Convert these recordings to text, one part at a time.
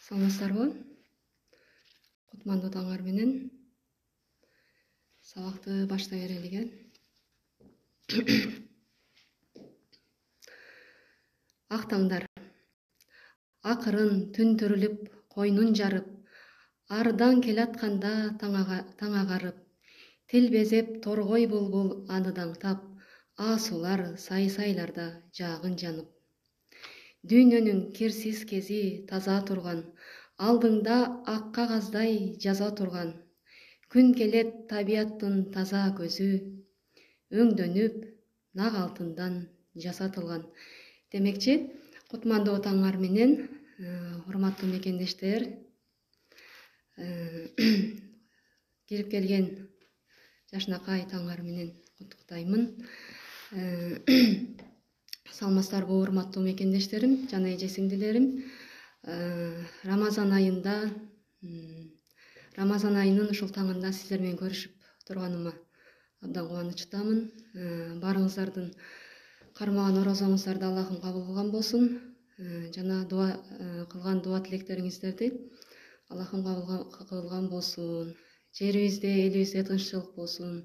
Саламатсыздарбы? Кутмандуу таңар менен сабакты баштай берелиге. Ак таңдар. Акырын түн төрүлүп, койнун жарып, арыдан келатканда таң агарып, тил безеп торгой булбул аныдаңтап, аасулар сай-сайларда жаагын жанып. Дүйнөнүн кирсиз кези таза турган, алдыңда ак кагаздай жаза турган, күн келет табияттын таза көзү, өңдөнүп нак алтындан жасатылган. Демекчи, кутмандуу таңар менен, урматтуу мекендештер, кирип келген жашнакай таңар менен куттуктаймын. Саламатсыздарбы, урматтуу мекендештерим жана эже сиңдилерим. Рамазан айынын ушул таңында сиздер менен көрүшүп турганыма абдан кубанычтамын. Баарыңыздардын кармаган орозоңуздарды Аллахым кабыл кылган болсун. Жана кылган дуа тилектериңиздерди Аллахым кабыл кылган болсун. Жерибизде, элибизде тынччылык болсун.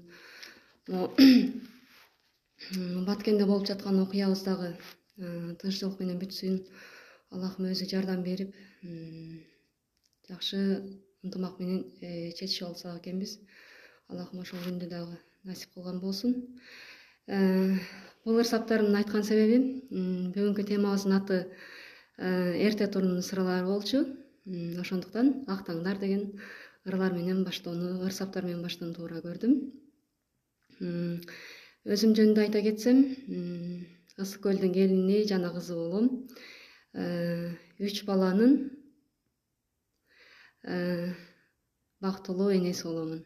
Баткенде болуп жаткан окуябыздагы тынччылык менен бүтсүн. Аллахым өзү жардам берип, жакшы ынтымак менен чечишип алсак экенбиз. Аллахым ошол күндү дагы насип кылган болсун. Бул ырсаптарын айткан себебим, бүгүнкү темабыздын аты эрте турунун сырлары болчу. Ошондуктан ак таңдар деген ырлар менен баштоону, ырсаптар менен баштоону туура көрдүм. Өзүм жөнүндө айта кетсем, Ысык көлдүн келини жана кызы болом. 3 баланын бактылуу энеси боломун.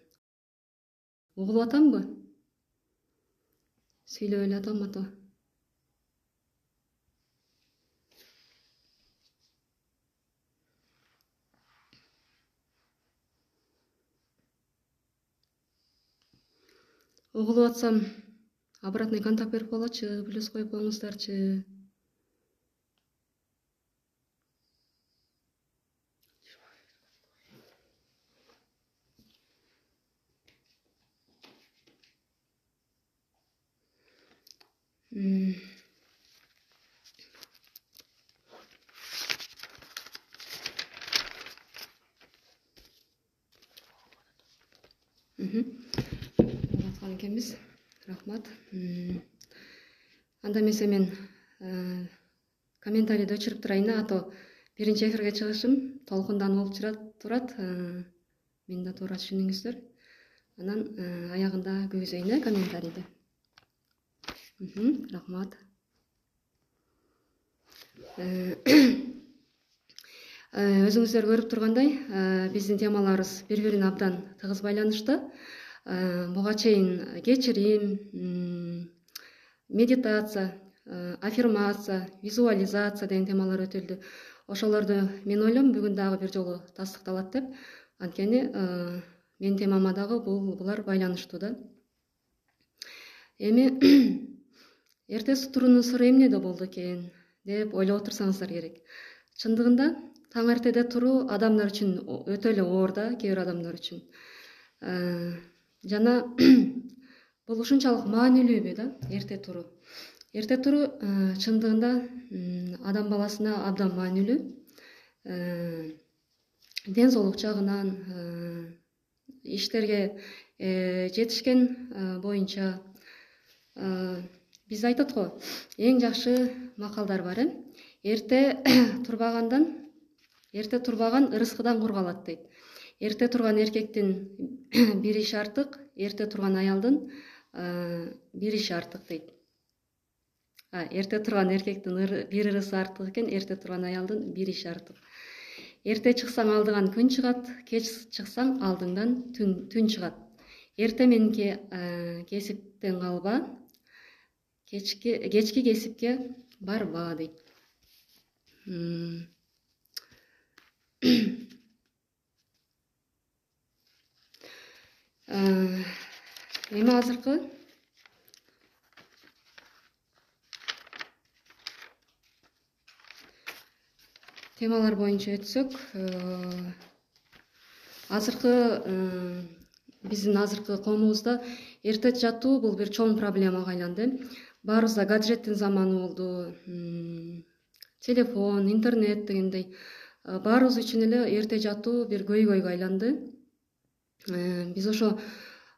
Угулуп атамбы? Сүйлөп эле атам ата. Угулуп атсам, обратный контакт берип болочу, плюс коюп коюңуздарчы. Аткан экенбиз. Рахмат. Анда эмесе мен комментарийди өчүрүп турайын, а то биринчи эфирге чыгышым толкунданып болуп турат. Мени да туура түшүнүңүздөр. Анан аягында күйгүзөйүн комментарийди. Рахмат. Өзүңүздөр көрүп тургандай, биздин темаларыбыз бири-бирине абдан тыгыз байланышты. Буга чейин кечирим, медитация, аффирмация, визуализация деген темалар өтүлдү. Ошолорду мен ойлойм бүгүн дагы бир жолу тастыкталат деп. Анткени менин темама дагы булар байланыштуу да. Эми эрте турунун сыры эмнеде болду экен деп ойлоп отурсаңыздар керек. Чындыгында таң эртеде туруу адамдар үчүн өтө эле оор да, кээ бир адамдар үчүн. Жана бул ушунчалык маанилүүбү да, эрте туруу. Эрте туруу чындыгында адам баласына абдан маанилүү. Ден соолук жагынан, иштерге жетишкен боюнча биз айтат го, эң жакшы макалдар бар, Эрте турбаган ырыскыдан кур калат дейт. Эрте турган эркектин бир иши артык, эрте турган аялдын бир иши артык дейт. Эрте турган эркектин бир ырысы артык экен, эрте турган аялдын бир иши артык. Эрте чыксаң алдыңан күн чыгат, кеч чыксаң алдыңдан түн чыгат. Эрте мененки кесиптен калба, кечки кесипке барба дейт. Эми азыркы темалар боюнча өтсөк, азыркы биздин азыркы коомубузда эрте жатуу бул бир чоң проблемага айланды. Баарыбызда гаджеттин заманы болду. Телефон, интернет дегендей баарыбыз үчүн эле эрте жатуу бир көйгөйгө айланды. Биз ошо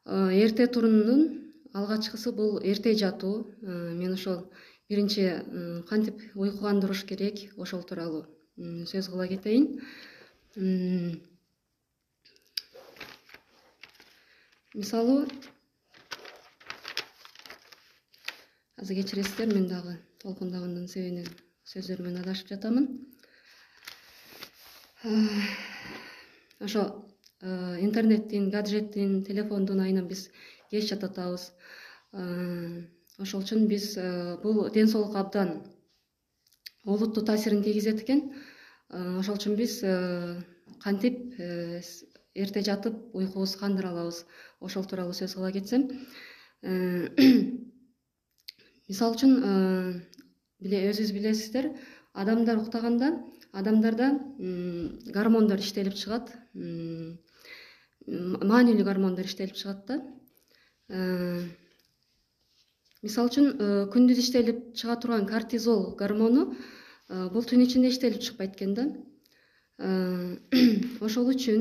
эрте туруунун алгачкысы бул эрте жатуу. Мен ошол биринчи кантип уйкугандырыш керек, ошол тууралуу сөз кыла кетейин. Мисалы, азыр кечиресиздер, мен дагы толкундагандын себебинен сөздөрүмөн адашып жатамын. Ошо интернеттин, гаджеттин, телефондун айынан биз кеч жататабыз. Ошол үчүн биз бул ден соолукка абдан олуттуу таасирин тийгизет экен. Ошол үчүн биз кантип эрте жатып уйкубузду кандыра алабыз, ошол тууралуу сөз кыла кетсем. Мисалы үчүн өзүңүз билесиздер, адамдар уктаганда адамдарда гормондор иштелип чыгат, маанилүү гормондор иштелип чыгат да. Мисалы үчүн күндүз иштелип чыга турган кортизол гормону бул түн ичинде иштелип чыкпайт экен да. Ошол үчүн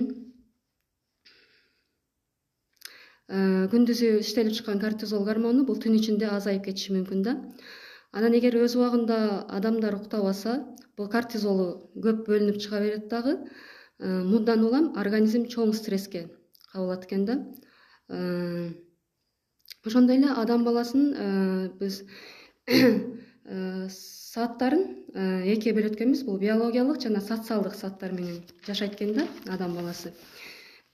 күндүзү иштелип чыккан кортизол гормону бул түн ичинде азайып кетиши мүмкүн да. Анан эгер өз убагында адамдар уктабаса, бул кортизолу көп бөлүнүп чыга берет дагы. Мындан улам организм чоң стресске кабылат экен да. Ошондой эле адам баласынын биз сааттарын экиге бөлөт экенбиз. Бул биологиялык жана социалдык сааттар менен жашайт экен да адам баласы.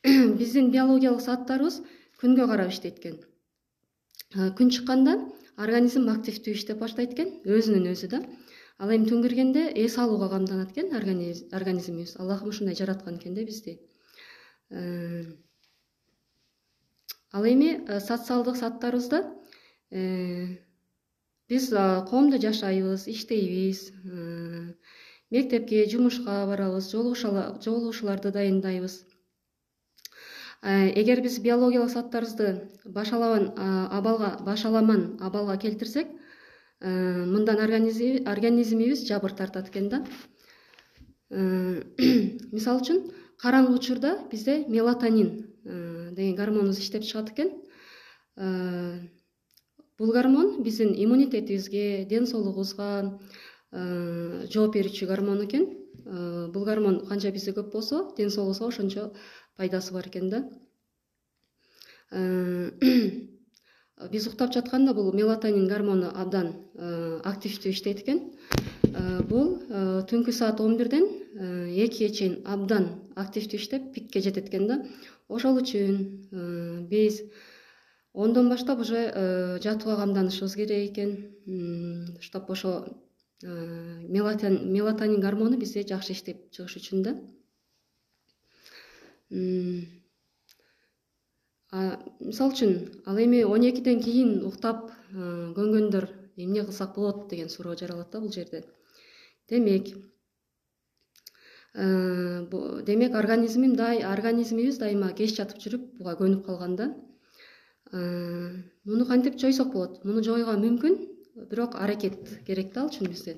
Биздин биологиялык сааттарыбыз күнгө карап иштейт экен. Күн чыкканда организм активдүү иштеп баштайт экен, өзүнүн өзү да. Ал эми түн киргенде эс алууга камданат экен организмибиз. Аллахым ушундай жараткан экен да бизди. Ал эми социалдык сааттарыбызда биз коомдо жашайбыз, иштейбиз, мектепке, жумушка барабыз, жолугушууларды дайындайбыз. Эгер биз биологиялык сааттарыбызды башаламан абалга келтирсек, мындан организмибиз жабыр тартат экен да. Мисалы үчүн, караңгы учурда бизде мелатонин деген гормонубуз иштеп чыгат экен. Бул гормон биздин иммунитетибизге, ден соолугубузга жооп берүүчү гормон экен. Бул гормон канча бизде көп болсо, ден соолугубузга ошончо пайдасы бар экен да. Биз уктап жатканда бул мелатонин гормону абдан активдүү иштейт экен. Бул түнкү саат 11ден 2ге чейин абдан активдүү иштеп пикке жетет экен да. Ошол үчүн биз 10дон баштап уже жатууга камданышыбыз керек экен, чтоб ошо мелатонин гормону бизде жакшы иштеп чыгыш үчүн да. Мисалы үчүн, ал эми 12ден кийин уктап көнгөндөр эмне кылсак болот деген суроо жаралат да бул жерде. Демек организмибиз дайыма кеч жатып жүрүп буга көнүп калган да. Муну кантип жойсок болот? Муну жойууга мүмкүн, бирок аракет керек да ал үчүн бизде.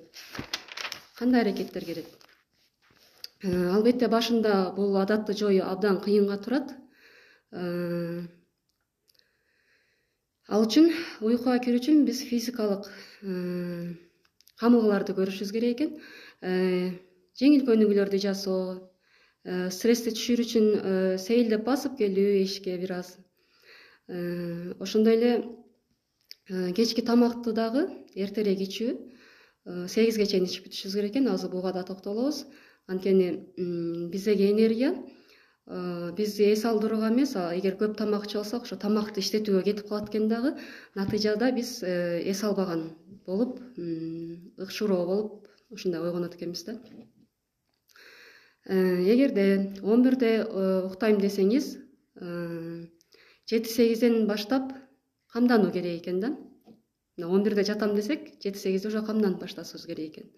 Кандай аракеттер керек? Албетте башында бул адатты жоюу абдан кыйынга турат. Ал үчүн уйкуга кирүү үчүн биз физикалык камылгаларды көрүшүбүз керек экен. Жеңил көнүгүүлөрдү жасоо, стрессти түшүрүү үчүн сейилдеп басып келүү эшикке бир аз. Ошондой эле кечки тамакты дагы эртерээк ичүү, 8ге чейин ичип бүтүшүбүз керек экен. Азыр буга да токтолобуз. Анткени биздеги энергия бизди эс алдырууга эмес, эгер көп тамак ичип алсак, ошо тамакты иштетүүгө кетип калат экен дагы. Натыйжада биз эс албаган болуп, ыкшыроо болуп, ушундай ойгонот экенбиз да. Эгерде 11де уктайм десеңиз, 7-8ден баштап камдануу керек экен да. 11де жатам десек, 7-8де уже камданып башташыбыз керек экен.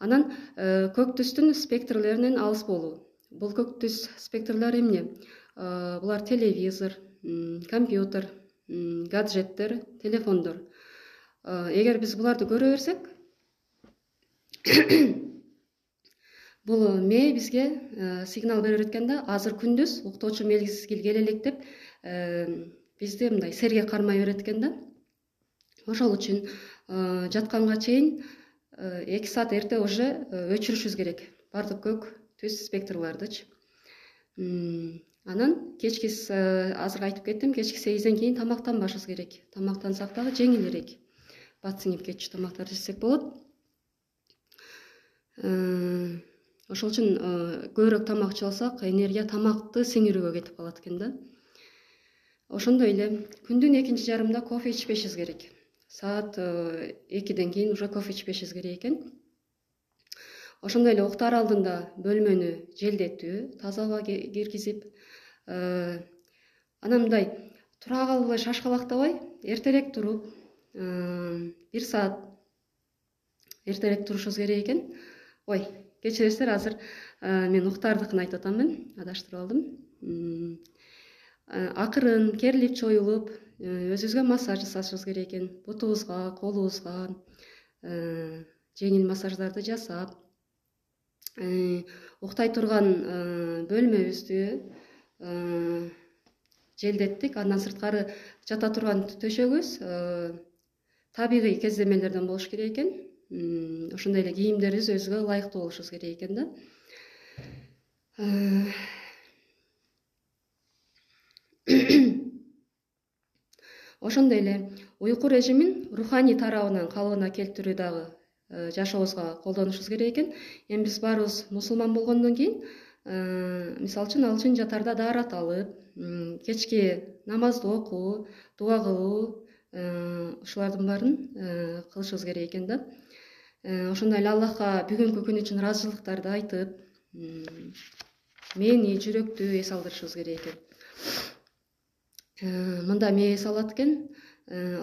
Анан көк түстүн спектрлеринен алыс болуу. Бул көк түс спектрлер эмне? Булар телевизор, компьютер, гаджеттер, телефондор. Эгер биз буларды көрө берсек, бул мээ бизге сигнал бере берет да, азыр күндүз уктоочу мезгил келе элек деп бизди мындай серге кармай берет да. Ошол үчүн жатканга чейин 2 саат эрте уже өчүрүшүбүз керек бардык көк түс спектрлардычы. Анан кечки азыр айтып кеттим, кечки 8ден кийин тамактанбашыбыз керек. Тамактансак дагы жеңилирээк. Бат сиңип кетчү тамактарды жесек болот. Ошол үчүн көбүрөөк тамак жеп алсак, энергия тамакты сиңирүүгө кетип калат экен да. Ошондой эле күндүн экинчи жарымында кофе ичпешибиз керек. Саат 2ден кийин уже кофе ичпешибиз керек экен. Ошондой эле уктар алдында бөлмөнү желдетүү, таза аба киргизип, анан мындай тура калбай шашкалактабай, эртерээк туруп, 1 саат эртерээк турушубуз керек экен. Ой, кечиресиздер, азыр мен уктардыкын айтып атамын, адаштырып алдым. Акырын керилип чоюлуп, өзүбүзгө массаж жасашыбыз керек экен. Бутубузга, колубузга жеңил массаждарды жасап, уктай турган бөлмөбүздү желдеттик. Андан сырткары жата турган төшөгүбүз табигый кездемелерден болуш керек экен. Ошондой эле кийимдерибиз өзүгө ылайыктуу болушубуз керек экен да. Ошондой эле уйку режимин руханий тарабынан калыбына келтирүү дагы жашообузга колдонушубуз керек экен. Эми биз баарыбыз мусулман болгондон кийин, мисалы үчүн ал үчүн жатарда даарат алып, кечки намазды окуу, дуа кылуу, ушулардын баарын кылышыбыз керек экен да. Ошондой эле Аллахка бүгүнкү күн үчүн ыраазычылыктарды айтып, мээни жүрөктү эс алдырышыбыз керек экен. Мында мээ эс алат экен.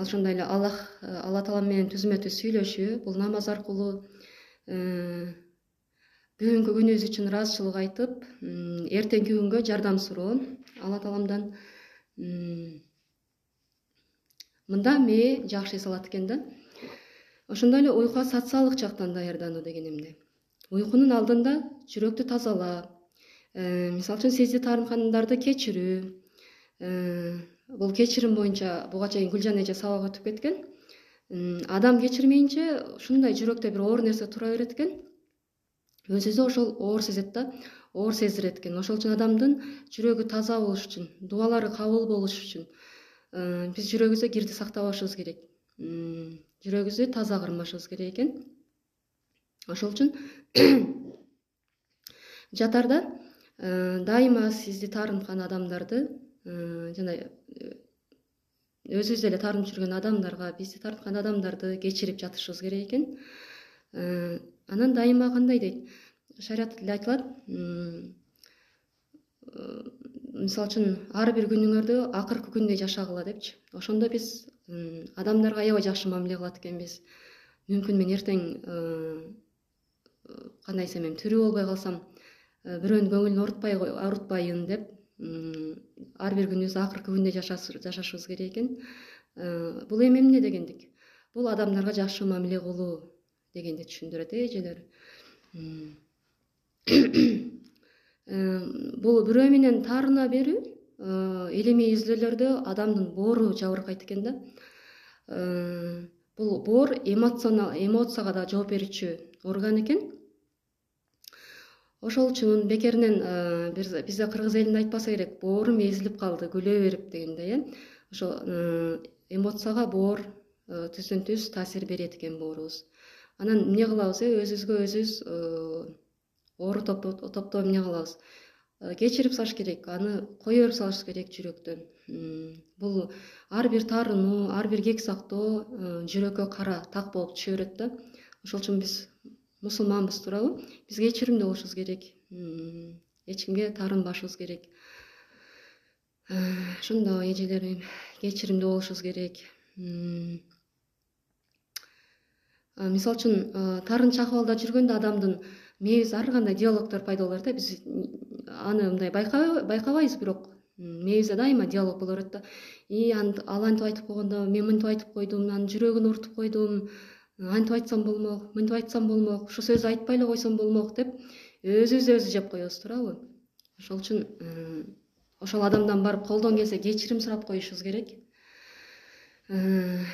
Ошондой эле Алла Таала менен түзмө түз сүйлөшүү, бул намаз аркылуу бүгүнкү күнүбүз үчүн ыраазычылык айтып, эртеңки күнгө жардам суроо Алла Тааламдан. Мында мээ жакшы эс алат экен да. Ошондой эле уйкуга социалдык жактан даярдануу деген эмне? Уйкунун алдында жүрөктү тазалап, мисалы үчүн сезди таарынкандарды кечирүү. Бул кечирим боюнча буга чейин Гүлжан эже сабак өтүп кеткен. Адам кечирмейинче ушундай жүрөктө бир оор нерсе тура берет экен. Өзү ошол оор сезет да, оор сездирет экен. Ошол үчүн адамдын жүрөгү таза болуш үчүн, дуалары кабыл болуш үчүн биз жүрөгүбүздө кирди сактабашыбыз керек. Жүрөгүбүздү таза кырмашыбыз керек экен. Ошол үчүн жатарда дайыма сизди таарынткан адамдарды, жана өзүбүз эле таарынып жүргөн адамдарга, бизди тарткан адамдарды кечирип жатышыбыз керек экен. Анан дайыма кандай дейт? Шариат тилде айтылат. Мисалы үчүн ар бир күнүңөрдү акыркы күндөй жашагыла депчи. Ошондо биз адамдарга аябай жакшы мамиле кылат экенбиз. Мүмкүн мен эртең кандай десем эми тирүү болбой калсам, бирөөнүн көңүлүн аурутпайын деп, ар бир күнүбүздү акыркы күндөй жашашыбыз керек экен. Бул эми эмне дегендик? Бул адамдарга жакшы мамиле кылуу дегенди түшүндүрөт эжелер. Бул бирөө менен таарына берүү илимий издөөлөрдө адамдын боору жабыркайт экен да. Бул боор эмоцияга да жооп берүүчү орган экен. Ошол үчүн бекеринен бизде кыргыз элинде айтпаса керек, боорум эзилип калды, күлө берип дегендей, ошо эмоцияга боор түздөн түз таасир берет экен боорубуз. Анан эмне кылабыз? Өзүбүзгө өзүбүз оору топтоо эмне кылабыз? Кечирип салыш керек, аны кое берип салыш керек жүрөктөн. Бул ар бир таарынуу, ар бир кек сактоо жүрөккө кара так болуп түшө берет да. Ошол үчүн биз мусулманбыз, туурабы? Биз кечиримдүү болушубуз керек. Эч кимге таарынбашыбыз керек. Ошондой эжелерим, кечиримдүү болушубуз керек. Мисалы үчүн тарын чакыбалда жүргөндө адамдын мээбиз ар кандай диалогдор пайда болот да. Биз аны мындай байкабайбыз, бирок мээбизде дайыма диалог боло берет да. Ал антип айтып койгондо мен мынтип айтып койдум, анын жүрөгүн урутуп койдум, антип айтсам болмок, мынтип айтсам болмок, ушул сөздү айтпай эле койсом болмок деп өзүбүздү жеп коебуз, туурабы? Ошол үчүн ошол адамдан барып колдон келсе кечирим сурап коюшубуз керек. Же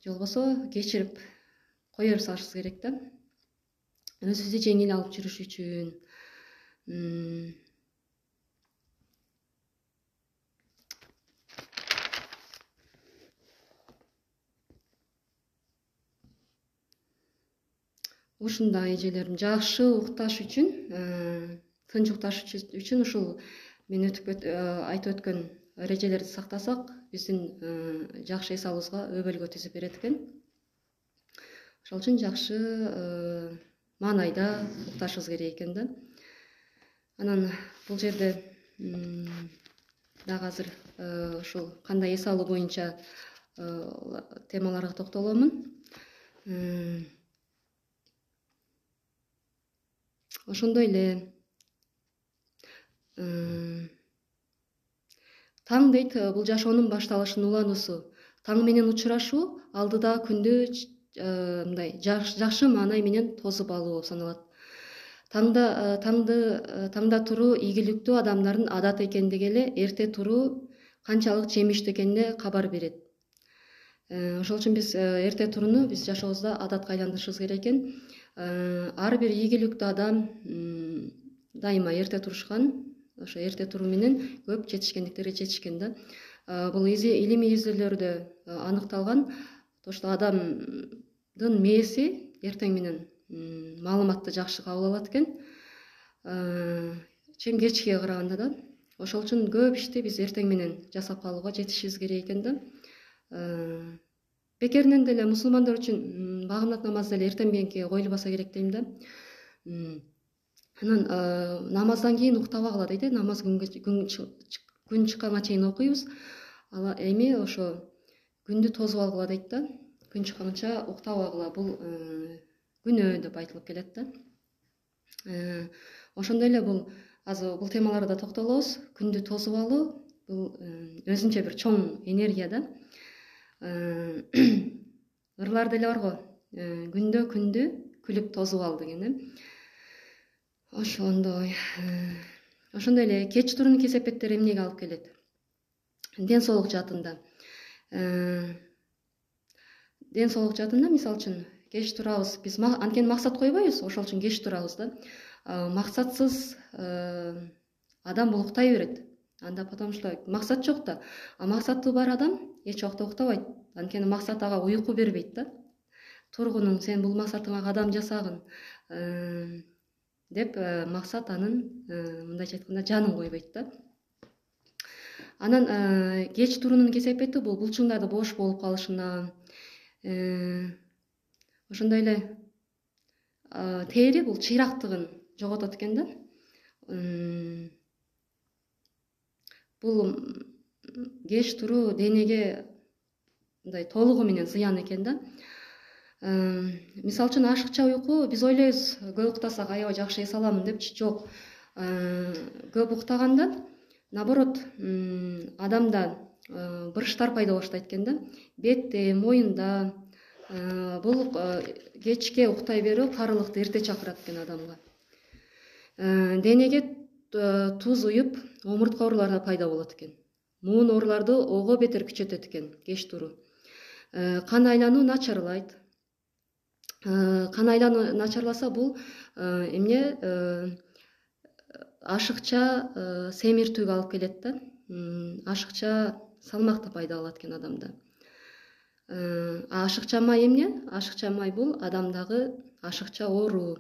болбосо кечирип кое салышыбыз керек да. Өзүбүздү жеңил алып жүрүш үчүн. Ушундай эжелерим жакшы укташ үчүн, тынч укташ үчүн ушул мен айтып өткөн эрежелерди сактасак, биздин жакшы эс алуубузга өбөлгө түзүп берет экен. Ошол үчүн жакшы маанайда укташыбыз керек экен да. Анан бул жерде дагы азыр ушул кандай эс алуу боюнча темаларга токтоломун. Ошондой эле таң дейт, бул жашоонун башталышынын улануусу. Таң менен учурашуу алдыда күндү мындай жакшы маанай менен тосуп алуу болуп саналат. Таңда туруу ийгиликтүү адамдардын адаты экендиги эле эрте туруу канчалык жемиштүү экенине кабар берет. Ошол үчүн биз эрте турууну биз жашообузда адатка айландырышыбыз керек экен. Ар бир ийгиликтүү адам дайыма эрте турушкан. Ошо эрте туруу менен көп жетишкендиктерге жетишкен да. Бул илимий изилдөөлөрдө аныкталган. Ошол адамдын мээси эртең менен маалыматты жакшы кабыл алат экен. Чем кечке караганда да. Ошол үчүн көп ишти биз эртең менен жасап калууга жетишибиз керек экен да. Бекеринен деле мусулмандар үчүн багымдат намаз деле эртең мененки коюлбаса керек дейм да. Анан намаздан кийин уктабагыла дейт, намаз күн чыкканга чейин окуйбуз. Ал эми ошо күндү тосуп алгыла дейт да. Күн чыкканча уктабагыла, бул күнөө деп айтылып келет да. Ошондой эле бул азыр бул темаларда токтолобуз. Күндү тосуп алуу бул өзүнчө бир чоң энергия да. Ырлар деле барго, күндө күндү күлүп тосуп ал деген. Ошондой эле кеч туруунун кесепеттери эмнеге алып келет? Ден соолук жаатында. Ден соолук жаатында, мисалы үчүн, кеч турабыз. Биз анткени максат койбойбуз, ошол үчүн кеч турабыз да. Максатсыз адам булуктай берет. Анда потому что максат жок да. А максаты бар адам эч убакта уктабайт. Анткени максат ага уйку бербейт да. Тургунуң, сен бул максатыңа кадам жасагын деп максат анын мындайча айтканда жанын койбойт да. Анан кеч туруунун кесепети бул булчуңдарды бош болуп калышына. Ошондой эле тери бул чыйрактыгын жоготот экен да. Бул кеч туруу денеге мындай толугу менен зыян экен да. Мисалы үчүн ашыкча уйку, биз ойлойбуз, көп уктасак аябай жакшы эс аламын депчи. Жок. Көп уктаганда наоборот адамда бырыштар пайда болуштайт экен да. Бетте, моюнда. Бул кечке уктай берүү карылыкты эрте чакырат экен адамга. Денеге туз уюп, омуртка оорулары пайда болот экен. Муун ооруларды ого бетер күчөтөт экен кеч туруу. Кан айлануу начарлайт. Кан айлануу начарласа бул эмне ашыкча семиртүүгө алып келет да. Ашыкча салмакты пайда болот экен адамда. Ашыкча май эмне? Ашыкча май бул адамдагы ашыкча оору.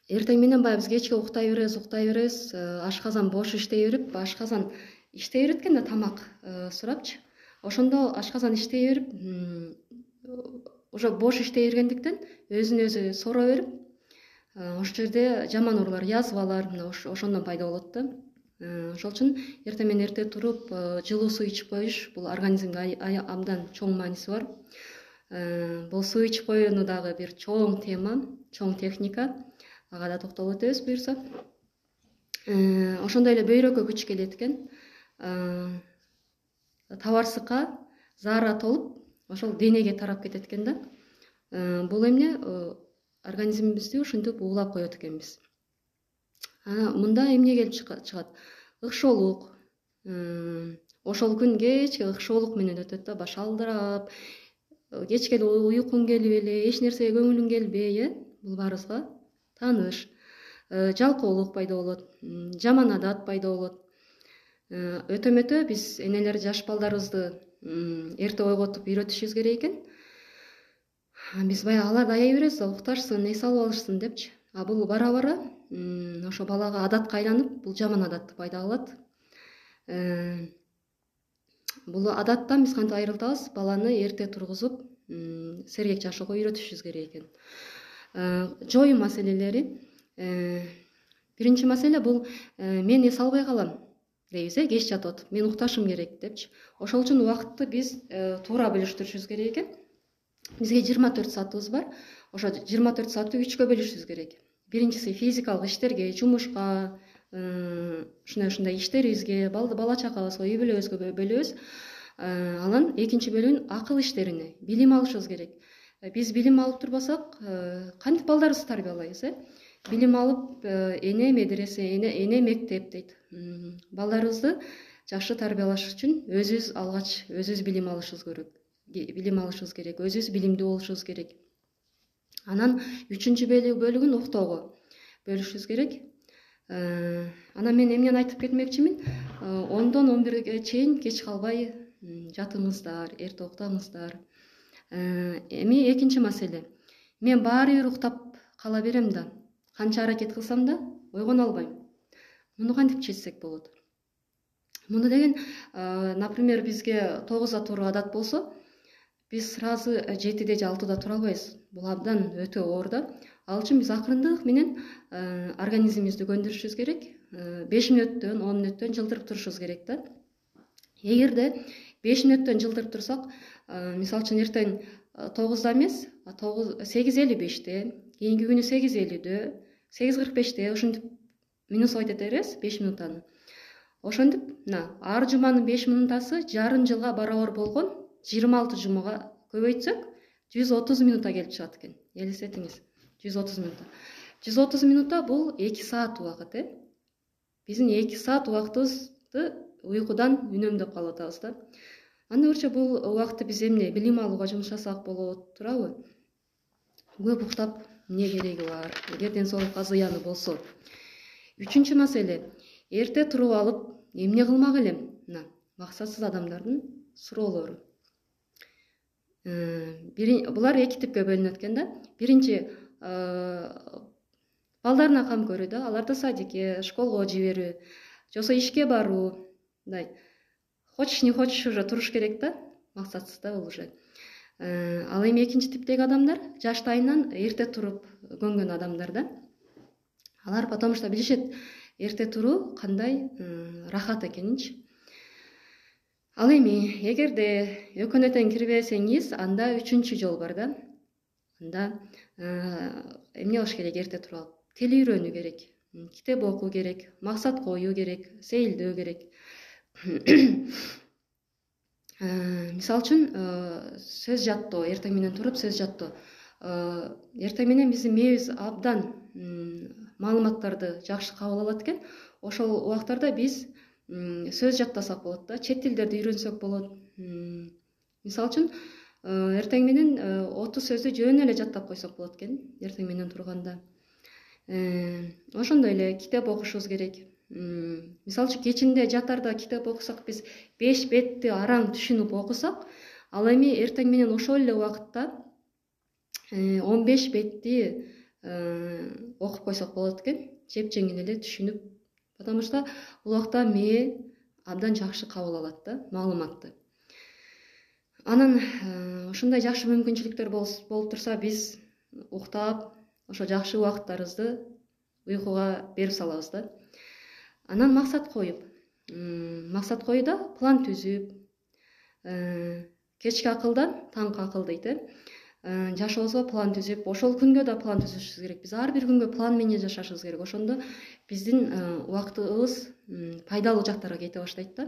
Эртең менен баягы биз кечке уктай беребиз, ашказан бош иштей берип, ашказан иштей берет экен да, тамак сурапчы. Ошондо ашказан иштей берип, уже бош иштей бергендиктен өзүн өзү соро берип, ошол жерде жаман оорулар, язвалар ошондон пайда болот да. Ошол үчүн эртең менен эрте туруп, жылуу суу ичип коюш бул организмге абдан чоң мааниси бар. Бул суу ичип коюуну дагы бир чоң тема, чоң техника. Ага да токтолуп өтөбүз буюрса. Ошондой эле бөйрөккө күч келет экен. Табарсыкка заара толуп, ошол денеге тарап кетет экен да. Бул эмне организмибизди ушинтип уулап коет экенбиз. Мында эмне келип чыгат? Ыкшоолук. Ошол күн кечке ыкшоолук менен өтөт да, баш алдырап, кечке эле уйкуң келип эле, эч нерсеге көңүлүң келбей, бул баарыбызга тааныш. Жалкоолук пайда болот, жаман адат пайда болот. Өтө биз энелер жаш балдарыбызды эрте ойготуп үйрөтүшүбүз керек экен. Биз баягы аларды аяй беребиз да, укташсын, эс алып алышсын депчи. Бул бара ошо балага адатка айланып, бул жаман адатты пайда кылат. Бул адаттан биз кантип айрылтабыз? Баланы эрте тургузуп, сергек жашоого үйрөтүшүбүз керек экен. Жоюу маселелери. Биринчи маселе бул мен эс албай калам дейбиз, кеч жатып атып, мен укташым керек депчи. Ошол үчүн убакытты биз туура бөлүштүрүшүбүз керек экен. Бизге 24 саатыбыз бар. Ошо 24 саатты 3кө бөлүшүбүз керек. Биринчиси физикалык иштерге, жумушка, ушундай иштерибизге, бала чакабызга, үй бүлөбүзгө бөлөбүз. Анан экинчи бөлүгүн акыл иштерине, билим алышыбыз керек. Биз билим алып турбасак, кантип балдарыбызды тарбиялайбыз, Билим алып, эне медресе, эне мектеп дейт. Балдарыбызды жакшы тарбиялаш үчүн өзүбүз алгач өзүбүз билим алышыбыз керек, өзүбүз билимдүү болушубуз керек. Анан үчүнчү бөлүгүн уктоого бөлүшүбүз керек. Анан мен эмнени айтып кетмекчимин? 10-дон 11ге чейин кеч калбай жатыңыздар, эрте уктаңыздар. Эми экинчи маселе. Мен баары бир уктап кала берем да, канча аракет кылсам да ойгоно албайм. Муну кантип чечсек болот? Муну деген, например, бизге 9да туруу адат болсо, биз сразу 7де же 6да тура албайбыз. Бул абдан өтө оор да. Ал үчүн биз акырындык менен организмибизди көндүрүшүбүз керек. 5 мүнөттөн, 10 мүнөттөн жылдырып турушубуз керек да. Эгерде 5 мүнөттөн жылдырып турсак, мисалы үчүн эртең 9да эмес, 8:55-те, кийинки күнү 8:50-дө, 8:45-те ушинтип минусовать эте беребиз 5 минутаны. Ошентип, ар жуманын 5 минутасы жарым жылга барабар болгон 26 жумага көбөйтсөк 130 минутта келип чыгат экен. Элестетиңиз, 130 минутта. 130 минутта бул 2 саат убакыт, Биздин 2 саат убактыбызды уйкудан үнөмдөп калып атабыз да. Анда көрчө бул убакытты биз эмне билим алууга жумшасак болот, туурабы? Көп уктап эмне кереги бар? Эгер ден соолукка зыяны болсо. Үчүнчү маселе. Эрте туруп алып, эмне кылмак элем? Максатсыз адамдардын суроолору. Булар эки типке бөлүнөт экен да. Биринчи балдарына кам көрүү да, аларды садикке, школго жиберүү, жосо ишке баруу, хочешь не хочешь уже туруш керек да, максатсыз да бул уже. Ал эми экинчи типтеги адамдар жаштайынан эрте туруп көнгөн адамдар да. Алар потому что билишет эрте туруу кандай рахат экенинчи. Ал эми эгерде өкөнөтөн кирбесеңиз, анда үчүнчү жол бар да. Анда эмне кылыш керек эрте туруп алып? Тил үйрөнүү керек, китеп окуу керек, максат коюу керек, сейилдөө керек. Мисалы үчүн сөз жаттоо, эртең менен туруп сөз жаттоо. Эртең менен биздин мээбиз абдан маалыматтарды жакшы кабыл алат экен. Ошол убактарда биз сөз жаттасак болот да, чет тилдерди үйрөнсөк болот. Мисалы үчүн эртең менен 30 сөздү жөн эле жаттап койсок болот экен, эртең менен турганда. Ошондой эле китеп окушубуз керек. Мисалы үчүн кечинде жатарда китеп окусак, биз 5 бетти араң түшүнүп окусак, ал эми эртең менен ошол эле убакытта 15 бетти окуп койсок болот экен, жеп-жеңил эле түшүнүп. Потому что бул убакта мээ абдан жакшы кабыл алат да маалыматты. Анан ушундай жакшы мүмкүнчүлүктөр болуп турса, биз уктап, ошо жакшы убакыттарыбызды уйкуга берип салабыз да. Анан максат коюп, максат коюуда план түзүп, кечки акылдан таңкы акыл дейт. Жашообузга план түзүп, ошол күнгө да план түзүшүбүз керек. Биз ар бир күнгө план менен жашашыбыз керек. Ошондо биздин убактыбыз пайдалуу жактарга кете баштайт да.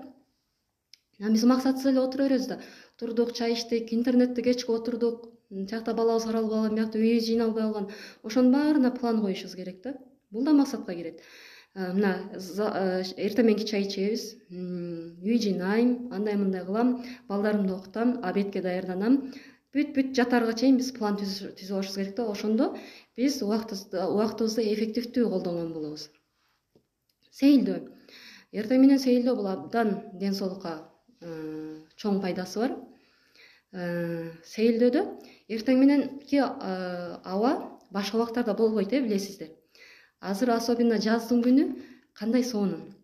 Биз максатсыз эле отура беребиз да. Турдук, чай иштик, интернетте кечке отурдук, тиякта балабыз каралбай калган, биякта үйүбүз жыйналбай калган. Ошонун баарына план коюшубуз керек да. Бул да максатка кирет. Мына эртең мененки чай ичебиз, үй жыйнайм, андай мындай кылам, балдарымды окутам, обедке даярданам. Бүт жатарга чейин биз план түзүп алышыбыз керек да. Ошондо биз убактыбызды эффективдүү колдонгон болобуз. Сейилдөө. Эртең менен сейилдөө бул абдан ден соолукка чоң пайдасы бар. Сейилдөөдө эртең мененки аба башка убактарда болбойт, билесиздер. Азыр особенно жаздын күнү кандай сонун.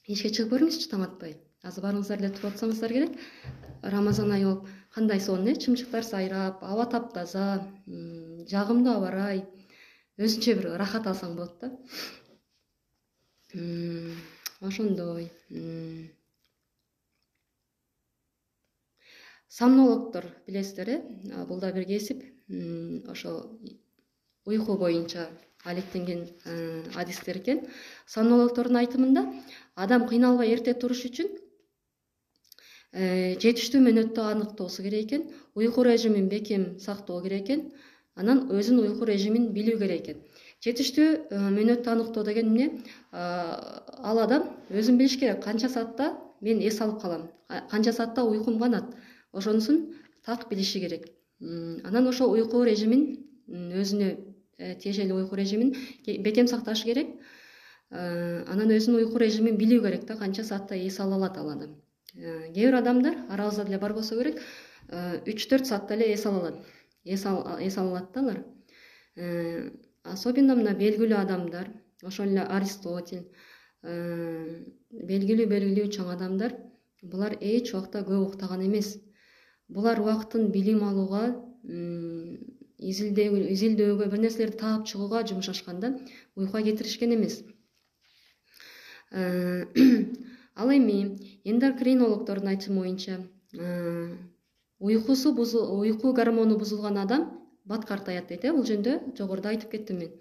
Эшикке чыгып көрүңүзчү таң атпай. Азыр барыңыздар эле туруп атсаңыздар керек. Рамазан айы болуп кандай сонун, чымчыктар сайрап, аба таптаза, жагымдуу аба ырай. Өзүнчө бир рахат алсаң болот да. Ошондой. Сомнологдор билесиздер, бул да бир кесип. Ошо уйку боюнча алектенген адистер экен. Сомнологдордун айтымында адам кыйналбай эрте туруш үчүн жетиштүү мөөнөттө аныктоосу керек экен, уйку режимин бекем сактоо керек экен, анан өзүнүн уйку режимин билүү керек экен. Жетиштүү мөөнөттө аныктоо деген эмне? Ал адам өзүн билиш керек, канча саатта мен эс алып калам, канча саатта уйкум канат. Ошонусун так билиши керек. Анан ошо уйку режимин өзүнө тиешелүү уйку режимин бекем сакташы керек. Анан өзүнүн уйку режимин билүү керек да, канча саатта эс ала алат ал адам. Кээ бир адамдар арабызда деле бар болсо керек, 3-4 саатта эле эс ала алат. Эс ала алат да алар. Особенно мына белгилүү адамдар, ошол эле Аристотель, белгилүү чоң адамдар, булар эч убакта көп уктаган эмес. Булар убактын билим алууга, изилдөөгө, бир нерселерди таап чыгууга жумшашкан да, уйкуга кетиришкен эмес. Ал эми эндокринологдордун айтымы боюнча, уйку гормону бузулган адам бат картаят дейт. Бул жөнүндө жогоруда айтып кеттим мен.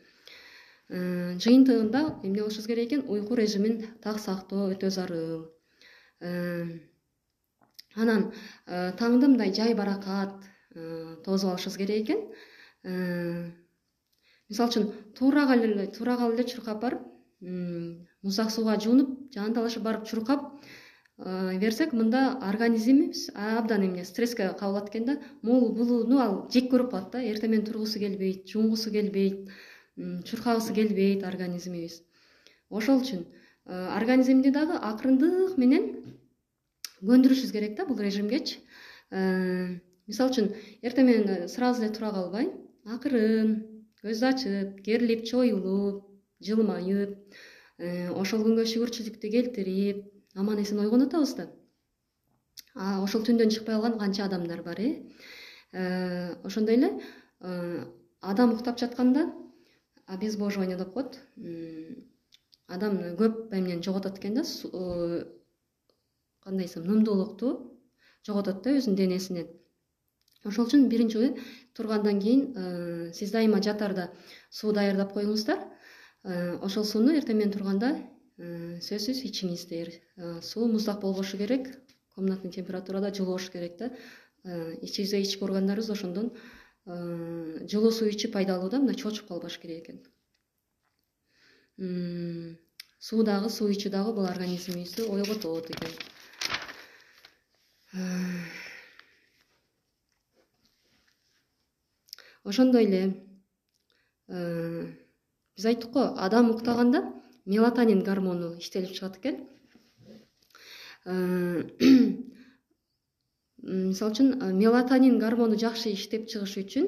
Жыйынтыгында эмне кылышыбыз керек экен? Уйку режимин так сактоо өтө зарыл. Анан таңды мындай жай баракат тосуп алышыбыз керек экен. Мисалы үчүн туура эле чуркап барып, муздак сууга жуунуп, жан талашып барып чуркап берсек, мында организмибиз абдан эмне стресске кабылат экен да. Буну ал жек көрүп калат да. Эртең менен тургусу келбейт, жуунгусу келбейт, чуркагысы келбейт организмибиз. Ошол үчүн организмди дагы акырындык менен көндүрүшүбүз керек да бул режимгечи. Мисалы үчүн эртең менен сразу эле тура калбай, акырын, көздү ачып, керилип, чоюлуп, жылмайып, ошол күнгө шүгүрчүлүктү келтирип, аман эсен ойгонуп атабыз да. Ошол түндөн чыкпай калган канча адамдар бар, Ошондой эле адам уктап жатканда обезвоживание деп коет. Адам көп эмнени жоготот экен да, кандай десем, нымдуулукту жоготот да өзүнүн денесинен. Ошол үчүн биринчи тургандан кийин сиз дайыма жатарда суу даярдап коюңуздар. Ошол сууну эртең менен турганда сөзсүз ичиңиздер. Суу муздак болбошу керек, комнатный температурада жылуу болуш керек да. Ичибизде ички органдарыбыз ошондон жылуу суу ичип пайдалуу да, мына чочуп калбаш керек экен. Суу ичүү дагы бул организмибизди ойготот экен. Ошондой эле биз айттык го, адам уктаганда мелатонин гормону иштелип чыгат экен. Мисалы үчүн мелатонин гормону жакшы иштеп чыгышы үчүн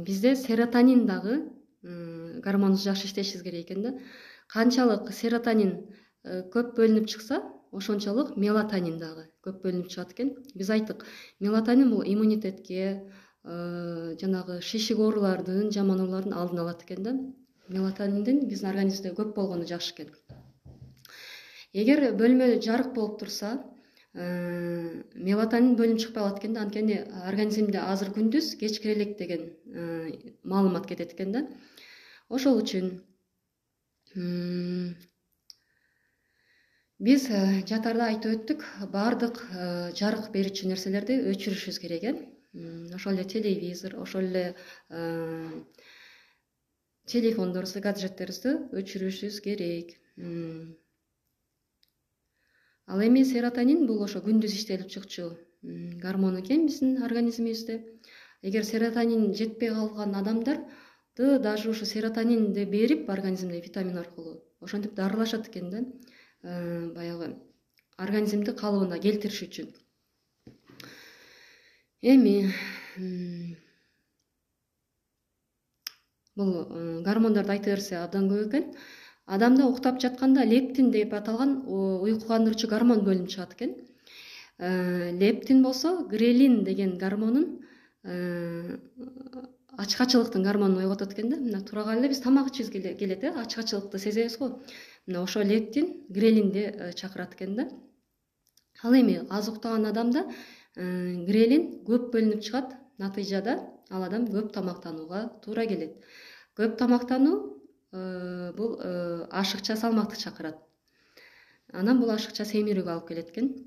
бизде серотонин дагы гормону жакшы иштешибиз керек экен да. Канчалык серотонин көп бөлүнүп чыкса, ошончолук мелатонин дагы көп бөлүнүп чыгат экен. Биз айттык, мелатонин бул иммунитетке, жанагы шишик оорулардын, жаман оорулардын алдын алат экен да. Мелатониндин биздин организмде көп болгону жакшы экен. Эгер бөлмө жарык болуп турса, мелатонин бөлүнүп чыкпай калат экен да, анткени организмде азыр күндүз, кечке элек деген маалымат кетет экен да. Ошол үчүн биз жатарда айтып өттүк, баардык жарык берүүчү нерселерди өчүрүшүбүз керек. Ошол эле телевизор, ошол эле телефондорубузду, гаджеттерибизди өчүрүшүбүз керек. Ал эми серотонин бул ошо күндүз иштелип чыкчу гормон экен биздин организмибизде. Эгер серотонин жетпей калган адамдарды даже ушу серотонинди берип организмде витамин аркылуу ошентип дарылашат экен да, баягы организмди калыбына келтириш үчүн. Эми бул гормондорду айта берсе абдан көп экен. Адамда уктап жатканда лептин деп аталган уйку кандыруучу гормон бөлүнүп чыгат экен. Лептин болсо грелин деген гормонун ачкачылыктын гормонун ойготот экен да. Мына тура кале эле биз тамак ичибиз келет, ачкачылыкты сезебиз го. Мына ошо лептин грелинди чакырат экен да. Ал эми аз уктаган адамда грелин көп бөлүнүп чыгат. Натыйжада ал адам көп тамактанууга туура келет. Көп тамактануу бул ашыкча салмакты чакырат. Анан бул ашыкча семирүүгө алып келет экен.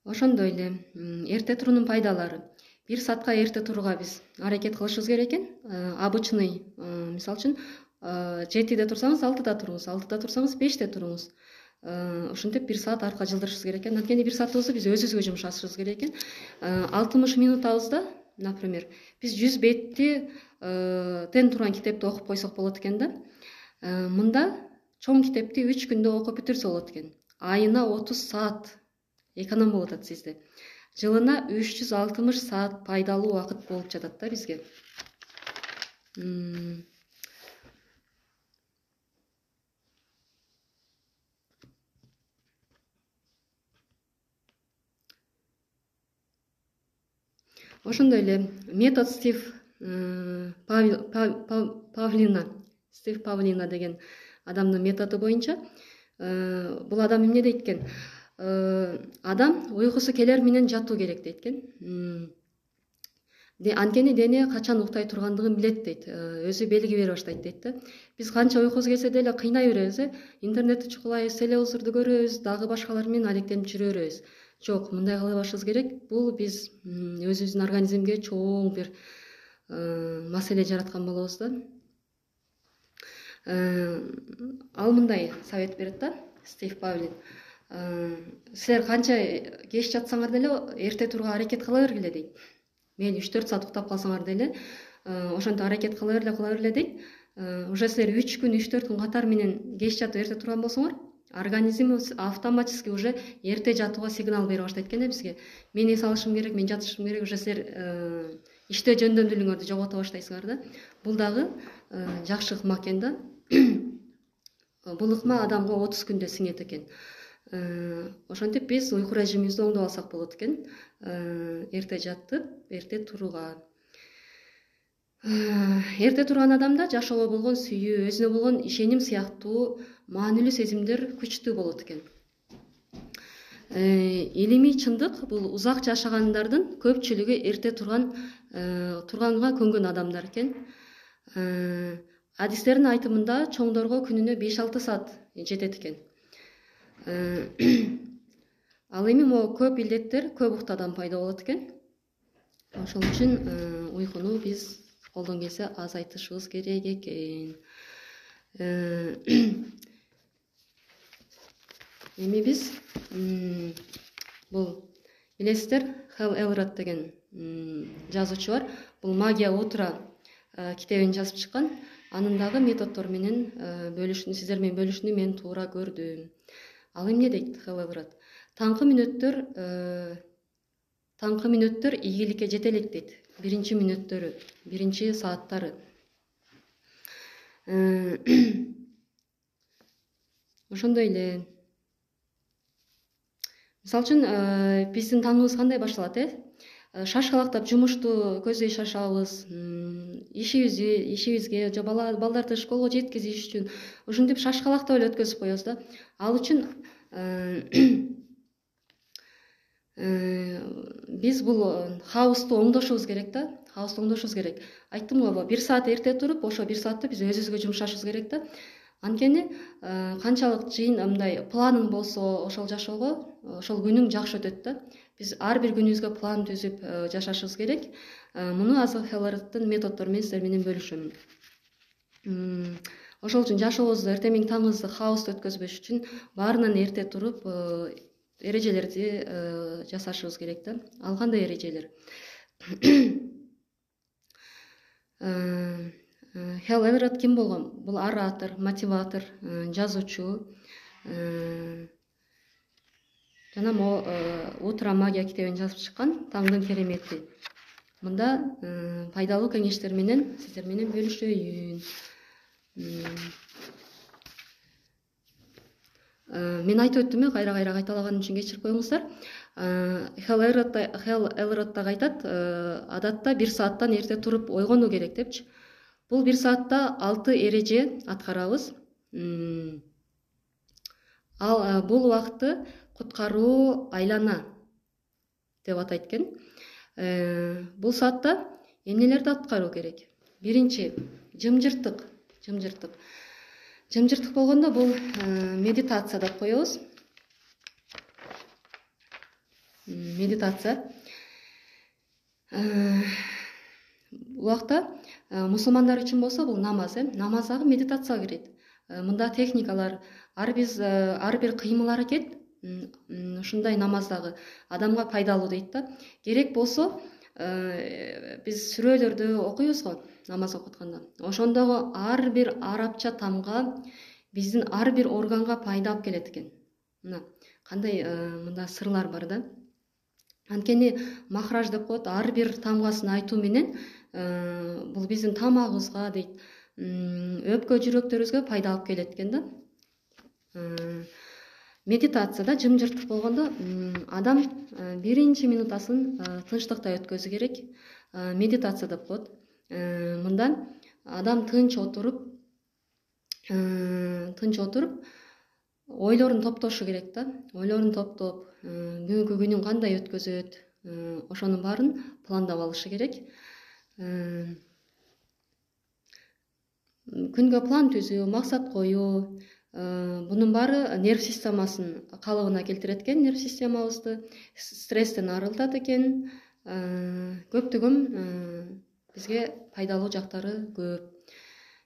Ошондой эле эрте туруунун пайдалары. 1 саатка эрте турууга биз аракет кылышыбыз керек экен. Обычный, мисалы үчүн 7-де турсаңыз 6-да туруңуз, 6-да турсаңыз 5-те туруңуз. Ошентип 1 саат арка жылдырышыбыз керек экен. Анткени 1 саатыбызды биз өзүбүзгө жумшашыбыз керек экен. 60 минутабызда, например, биз 100 бетти тен турган китепти окуп койсок болот экен да. Мында чоң китепти 3 күндө окуп бүтүрсө болот экен. Айына 30 саат эконом болуп атат сизде. Жылына 360 саат пайдалуу убакыт болуп жатат да бизге. Ошондой эле метод Стив Павлина деген адамдын методу боюнча бул адам эмне дейт экен? Адам уйкусу келер менен жатуу керек дейт экен. Анткени дене качан уктай тургандыгын билет дейт. Өзү белги бере баштайт дейт да. Биз канча уйкубуз келсе деле кыйнай беребиз, интернетти чукулайбыз, телевизорду көрөбүз, дагы башкалар менен алектенип жүрө беребиз. Жок, мындай кылбашыбыз керек. Бул биз өзүбүздүн организмге чоң бир маселе жараткан болобуз да. Ал мындай совет берет да, Стив Павлин. Силер канча кеч жатсаңар деле эрте турууга аракет кыла бергиле дейт. Мейли 3-4 саат уктап калсаңар деле ошентип аракет кыла бергиле дейт. Уже силер 3 күн, 3-4 күн катар менен кеч жатып эрте турган болсоңор, организм автоматически уже эрте жатууга сигнал бере баштайт экен да бизге. Мен эс алышым керек, мен жатышым керек, уже силер иште жөндөмдүүлүгүңөрдү жогото баштайсыңар да. Бул дагы жакшы ыкма экен да. Бул ыкма адамга 30 күндө сиңет экен. Ошентип биз уйку режимибизди оңдоп алсак болот экен. Эрте жатып, эрте турууга. Эрте турган адамда жашоого болгон сүйүү, өзүнө болгон ишеним сыяктуу маанилүү сезимдер күчтүү болот экен. Илимий чындык бул узак жашагандардын көпчүлүгү эрте турганга көнгөн адамдар экен. Адистердин айтымында чоңдорго күнүнө 5-6 саат жетет экен. Ал эми могу көп илдеттер көп уктадан пайда болот экен. Ошол үчүн уйкуну биз колдон келсе азайтышыбыз керек экен. Эми биз бул билесиздер, Хэл Элрод деген жазуучу бар. Бул Магия утра китебин жазып чыккан. Анын дагы методдору менен сиздер менен бөлүшүүнү мен туура көрдүм. Ал эмне дейт Хэл Элрод? Таңкы мүнөттөр ийгиликке жете элек дейт. Биринчи мүнөттөрү, биринчи сааттары. Ошондой эле. Мисалы үчүн биздин таңыбыз кандай башталат, шашкалактап жумушту көздөй шашабыз, ишибизге же балдарды школго жеткизиш үчүн ушинтип шашкалактап эле өткөзүп коебуз да. Ал үчүн биз бул хаусту оңдошубуз керек да. Хаусту оңдошубуз керек. Айттым го, 1 саат эрте туруп, ошо 1 саатты биз өзүбүзгө жумшашыбыз керек да. Анткени канчалык мындай планың болсо, ошол жашоого, ошол күнүң жакшы өтөт да. Биз ар бир күнүбүзгө план түзүп жашашыбыз керек. Муну Азыл Хеллерттин методдору менен сиздер менен бөлүшөм. Ошол үчүн жашообузду эртең таңыбызды хаоста өткөзбөш үчүн баарынан эрте туруп эрежелерди жасашыбыз керек да. Ал кандай эрежелер? Хелл Элрод ким болгон? Бул оратор, мотиватор, жазуучу. Жана могу Утро магия китебин жазып чыккан, Таңдын керемети. Мында пайдалуу кеңештер менен сиздер менен бөлүшөйүн. Мен айтып өттүм, кайра кайталаган үчүн кечирип коюңуздар. Хелл Элрод да айтат, адатта 1 сааттан эрте туруп ойгонуу керек депчи. Бул 1 саатта 6 эреже аткарабыз. Ал бул убакытты куткаруу айлана деп атайт экен. Бул саатта эмнелерди аткаруу керек? Биринчи, жымжырттык. Жымжырттык болгондо бул медитация деп коебуз. Медитация. Бул убакта мусулмандар үчүн болсо бул намаз, намаз дагы медитацияга кирет. Мында техникалар, ар бир кыймыл аракет ушундай намаздагы адамга пайдалуу дейт да. Керек болсо биз сүрөлөрдү окуйбуз го намаз окутканда. Ошондогу ар бир арабча тамга биздин ар бир органга пайда алып келет экен. Мына кандай мында сырлар бар да. Анткени махраж деп коет, ар бир тамгасын айтуу менен бул биздин тамагыбызга дейт, өпкө жүрөктөрүбүзгө пайда алып келет экен да. Медитацияда жымжырттык болгондо адам биринчи минутасын тынчтыкта өткөзү керек. Медитация деп коет. Мында адам тынч отуруп ойлорун топтошу керек да. Ойлорун топтоп, бүгүнкү күнүн кандай өткөзөт, ошонун баарын пландап алышы керек. Күнгө план түзүү, максат коюу, бунун баары нерв системасын калыбына келтирет экен, нерв системабызды стресстен арылтат экен. Көптөгөн бизге пайдалуу жактары көп.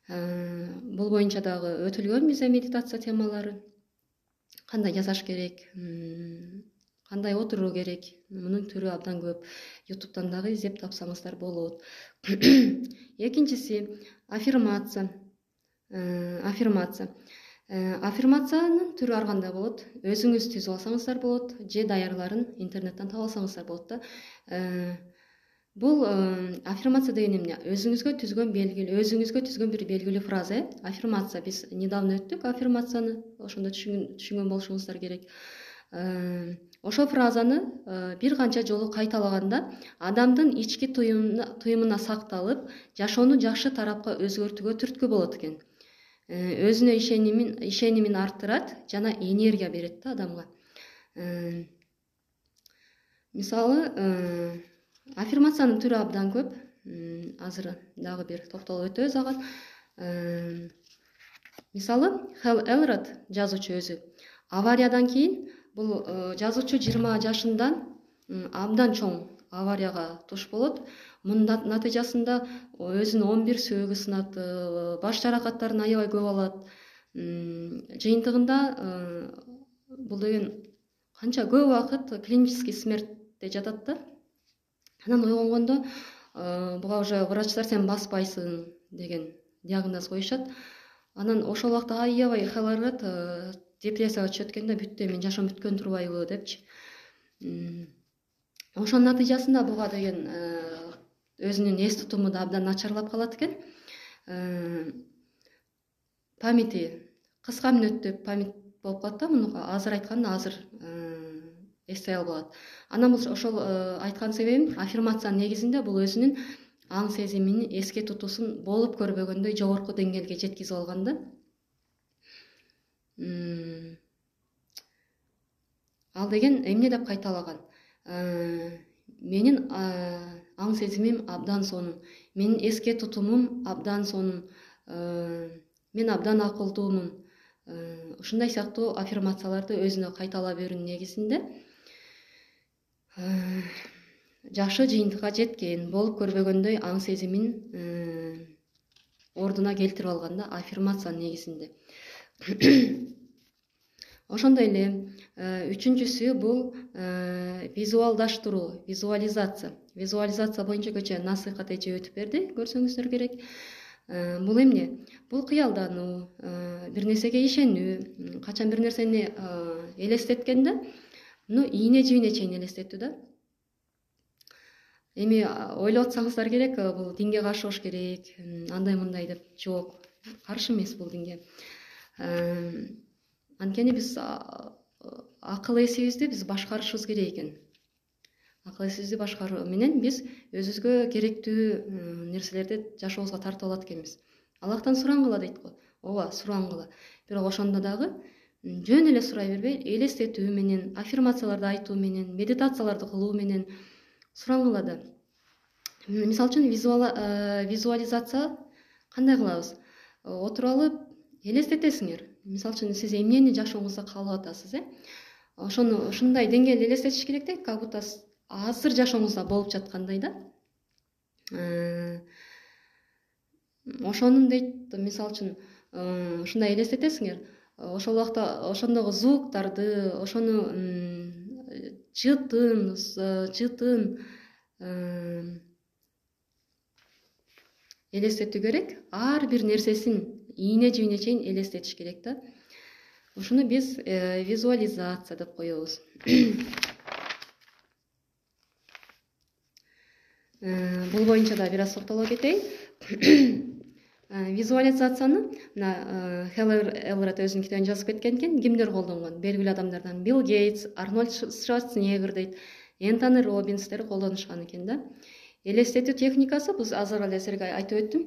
Бул боюнча дагы өтүлгөн бизде медитация темалары. Кандай жасаш керек, кандай отуруу керек, мунун түрү абдан көп. YouTube'дан дагы издеп тапсаңыздар болот. Экинчиси аффирмация. Аффирмациянын түрү ар кандай болот. Өзүңүз түзүп алсаңыздар болот, же даярларын интернеттен таап алсаңыздар болот да. Бул аффирмация деген эмне? Өзүңүзгө түзгөн бир белгилүү фраза. Аффирмация биз недавно өттүк аффирмацияны, ошондо түшүнгөн болушуңуздар керек. Ошол фразаны бир канча жолу кайталаганда адамдын ички туюмуна сакталып, жашоону жакшы тарапка өзгөртүүгө түрткү болот экен. Өзүнө ишенимин арттырат жана энергия берет да адамга. Мисалы, аффирмациянын түрү абдан көп. Азыр дагы бир токтолуп өтөбүз ага. Мисалы, Хелл Элрод жазуучу өзү авариядан кийин, бул жазуучу 20 жашында абдан чоң аварияга туш болот. Мунун натыйжасында өзүнүн 11 сөөгү сынат, баш жаракаттарын аябай көп алат. Жыйынтыгында бул деген канча көп убакыт клинический смертте жатат да. Анан ойгонгондо буга уже врачтар сен баспайсың деген диагноз коюшат. Анан ошол убакта аябай Хелл Элрод депрессияга түшөт экен да, бүттү, мен жашоом бүткөн турбайбы депчи. Ошонун натыйжасында буга деген өзүнүн эс тутуму да абдан начарлап калат экен. Памяти кыска мүнөттүк память болуп калат да. Муну азыр айтканда азыр эстей албай калат. Анан бул ошол айткан себебим аффирмациянын негизинде бул өзүнүн аң сезимин, эске тутуусун болуп көрбөгөндөй жогорку деңгээлге жеткизип алган да. Ал деген эмне деп кайталаган? Менин аң сезимим абдан сонун, менин эске тутумум абдан сонун, мен абдан акылдуумун. Ушундай сыяктуу аффирмацияларды өзүнө кайтала берүүнүн негизинде жакшы жыйынтыкка жеткен, болуп көрбөгөндөй аң сезимин ордуна келтирип алган да, аффирмациянын негизинде. Ошондой эле үчүнчүсү бул визуалдаштыруу, визуализация. Визуализация боюнча кечээ насыйхат эже өтүп берди, көрсөңүздөр керек. Бул эмне? Бул кыялдануу, бир нерсеге ишенүү, качан бир нерсени элестеткенде, ийне жибине чейин элестетүү да. Эми ойлоп атсаңыздар керек, бул динге каршы болуш керек, андай мындай деп. Жок, каршы эмес бул динге. Анткени биз акыл эсибизди биз башкарышыбыз керек экен. Акыл эсибизди башкаруу менен биз өзүбүзгө керектүү нерселерди жашообузга тартып алат экенбиз. Аллахтан сурангыла дейт го. Ооба, сурангыла. Бирок ошондо дагы жөн эле сурай бербей, элестетүү менен, аффирмацияларды айтуу менен, медитацияларды кылуу менен сурангыла да. Мисалы үчүн визуализация кандай кылабыз? Отуруп алып элестетесиңер. Мисалы үчүн сиз эмнени жашооңузда каалап атасыз, ошону ушундай деңгээлде элестетиш керек да, как будто азыр жашооңузда болуп жаткандай да. Ошонун дейт, мисалы үчүн ушундай элестетесиңер. Ошол убакта ошондогу звуктарды, ошону жытын элестетүү керек. Ар бир нерсесин ийне жибине чейин элестетиш керек да. Ушуну биз визуализация деп коебуз. Бул боюнча да бир аз токтоло кетейин. Визуализацияны Хелл Элрод өзүнүн китебинде жазып кеткен экен. Кимдер колдонгон? Белгилүү адамдардан Билл Гейтс, Арнольд Шварценеггер дейт, Энтони Роббинстер колдонушкан экен да. Элестетүү техникасы, бул азыр эле силерге айтып өттүм.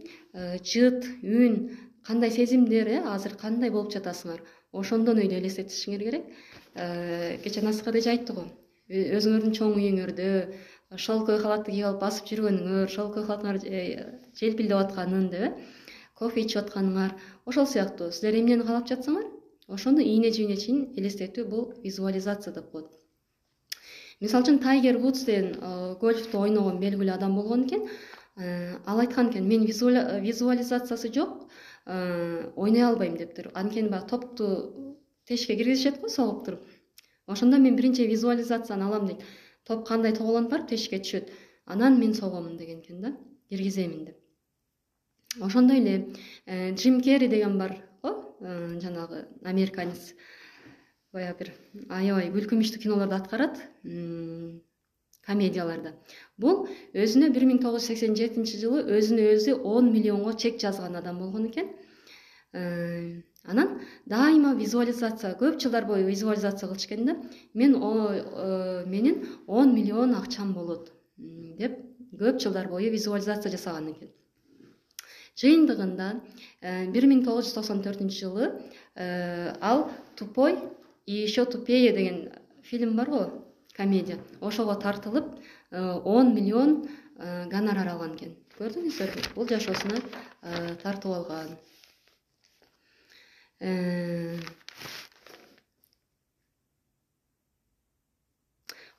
Жыт, үн, кандай сезимдер, азыр кандай болуп жатасыңар, ошондон эле элестетишиңер керек. Кече насыхат эже айтты го, өзүңөрдүн чоң үйүңөрдө шелковый халатты кийип алып басып жүргөнүңөр, шелковый халаттар желпилдеп атканын деп, кофе ичип атканыңар, ошол сыяктуу силер эмнени каалап жатсаңар, ошону ийне жибине чейин элестетүү бул визуализация деп коет. Мисалы үчүн Тайгер Вудс деген гольфту ойногон белгилүү адам болгон экен. Ал айткан экен, мен визуализациясы жок, ойной албайм дептир. Анткени баягы топту тешикке киргизишет го, согуп туруп. Ошондо мен биринчи визуализацияны алам дейт. Топ кандай тоглонуп барып тешикке түшөт, анан мен согомун деген экен да, киргиземин деп. Ошондой эле Джим Керри деген бар го, жанагы американец. Баягы бир аябай күлкүмүштүү кинолорду аткарат, комедияларда. Бул өзүнө 1987 жылы өзүнө өзү 10 миллионго чек жазган адам болгон экен. Анан дайыма визуализация, көп жылдар бою визуализация кылыш экен да. Менин 10 миллион акчам болот деп көп жылдар бою визуализация жасаган экен. Жыйынтыгында 1994 жылы ал Тупой и еще тупее деген фильм бар го, комедия. Ошого тартылып 10 миллион гонорар алган экен. Көрдүңүздөрбү? Бул жашоосуна тартып алган.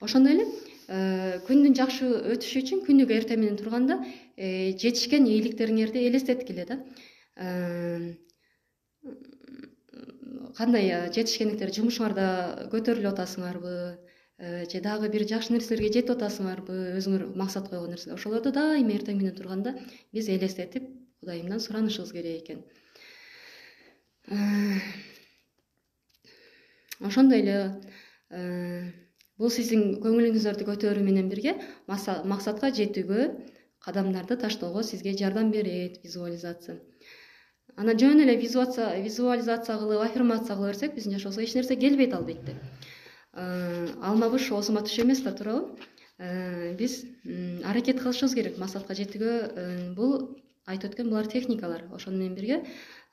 Ошондой эле күндүн жакшы өтүшү үчүн күнүгө эртең менен турганда жетишкен ийгиликтериңерди элестеткиле да. Кандай жетишкендиктер, жумушуңарда көтөрүлүп атасыңарбы, же дагы бир жакшы нерселерге жетип атасыңарбы, өзүңөр максат койгон нерсе. Ошолорду дайыма эртең менен турганда биз элестетип Кудайымдан суранышыбыз керек экен. Ошондой эле бул сиздин көңүлүңүздөрдү көтөрүү менен бирге максатка жетүүгө, кадамдарды таштоого сизге жардам берет визуализация. Ана жөн эле визуализация кылып, аффирмация кыла берсек, биздин жашообузга эч нерсе келбейт албетте. алма буш оозума түшө эмес да, туурабы? Биз аракет кылышыбыз керек максатка жетүүгө. Бул айтып өткөн булар техникалар. Ошону менен бирге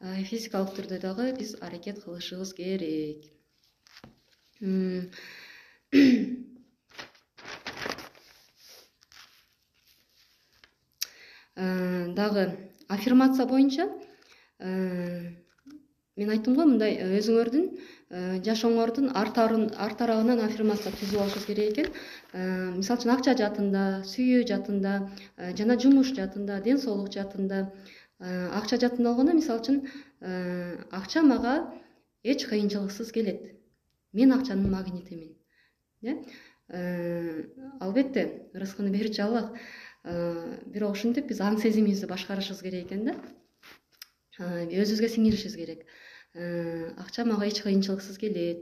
физикалык түрдө дагы биз аракет кылышыбыз керек. Дагы аффирмация боюнча мен айттым го, мындай өзүңөрдүн жашооңордун арт тарабынан аффирмация түзүп алышыңыз керек экен. Мисалы үчүн акча жаатында, сүйүү жаатында, жана жумуш жаатында, ден соолук жаатында. Акча жаатында болгондо, мисалы үчүн, акча мага эч кыйынчылыксыз келет. Мен акчанын магнитимин. Албетте, рызкыны берүүчү Аллах. Бирок ушинтип биз аң сезимибизди башкарышыбыз керек экен да. Өзүбүзгө сиңиришибиз керек. Акча мага эч кыйынчылыксыз келет.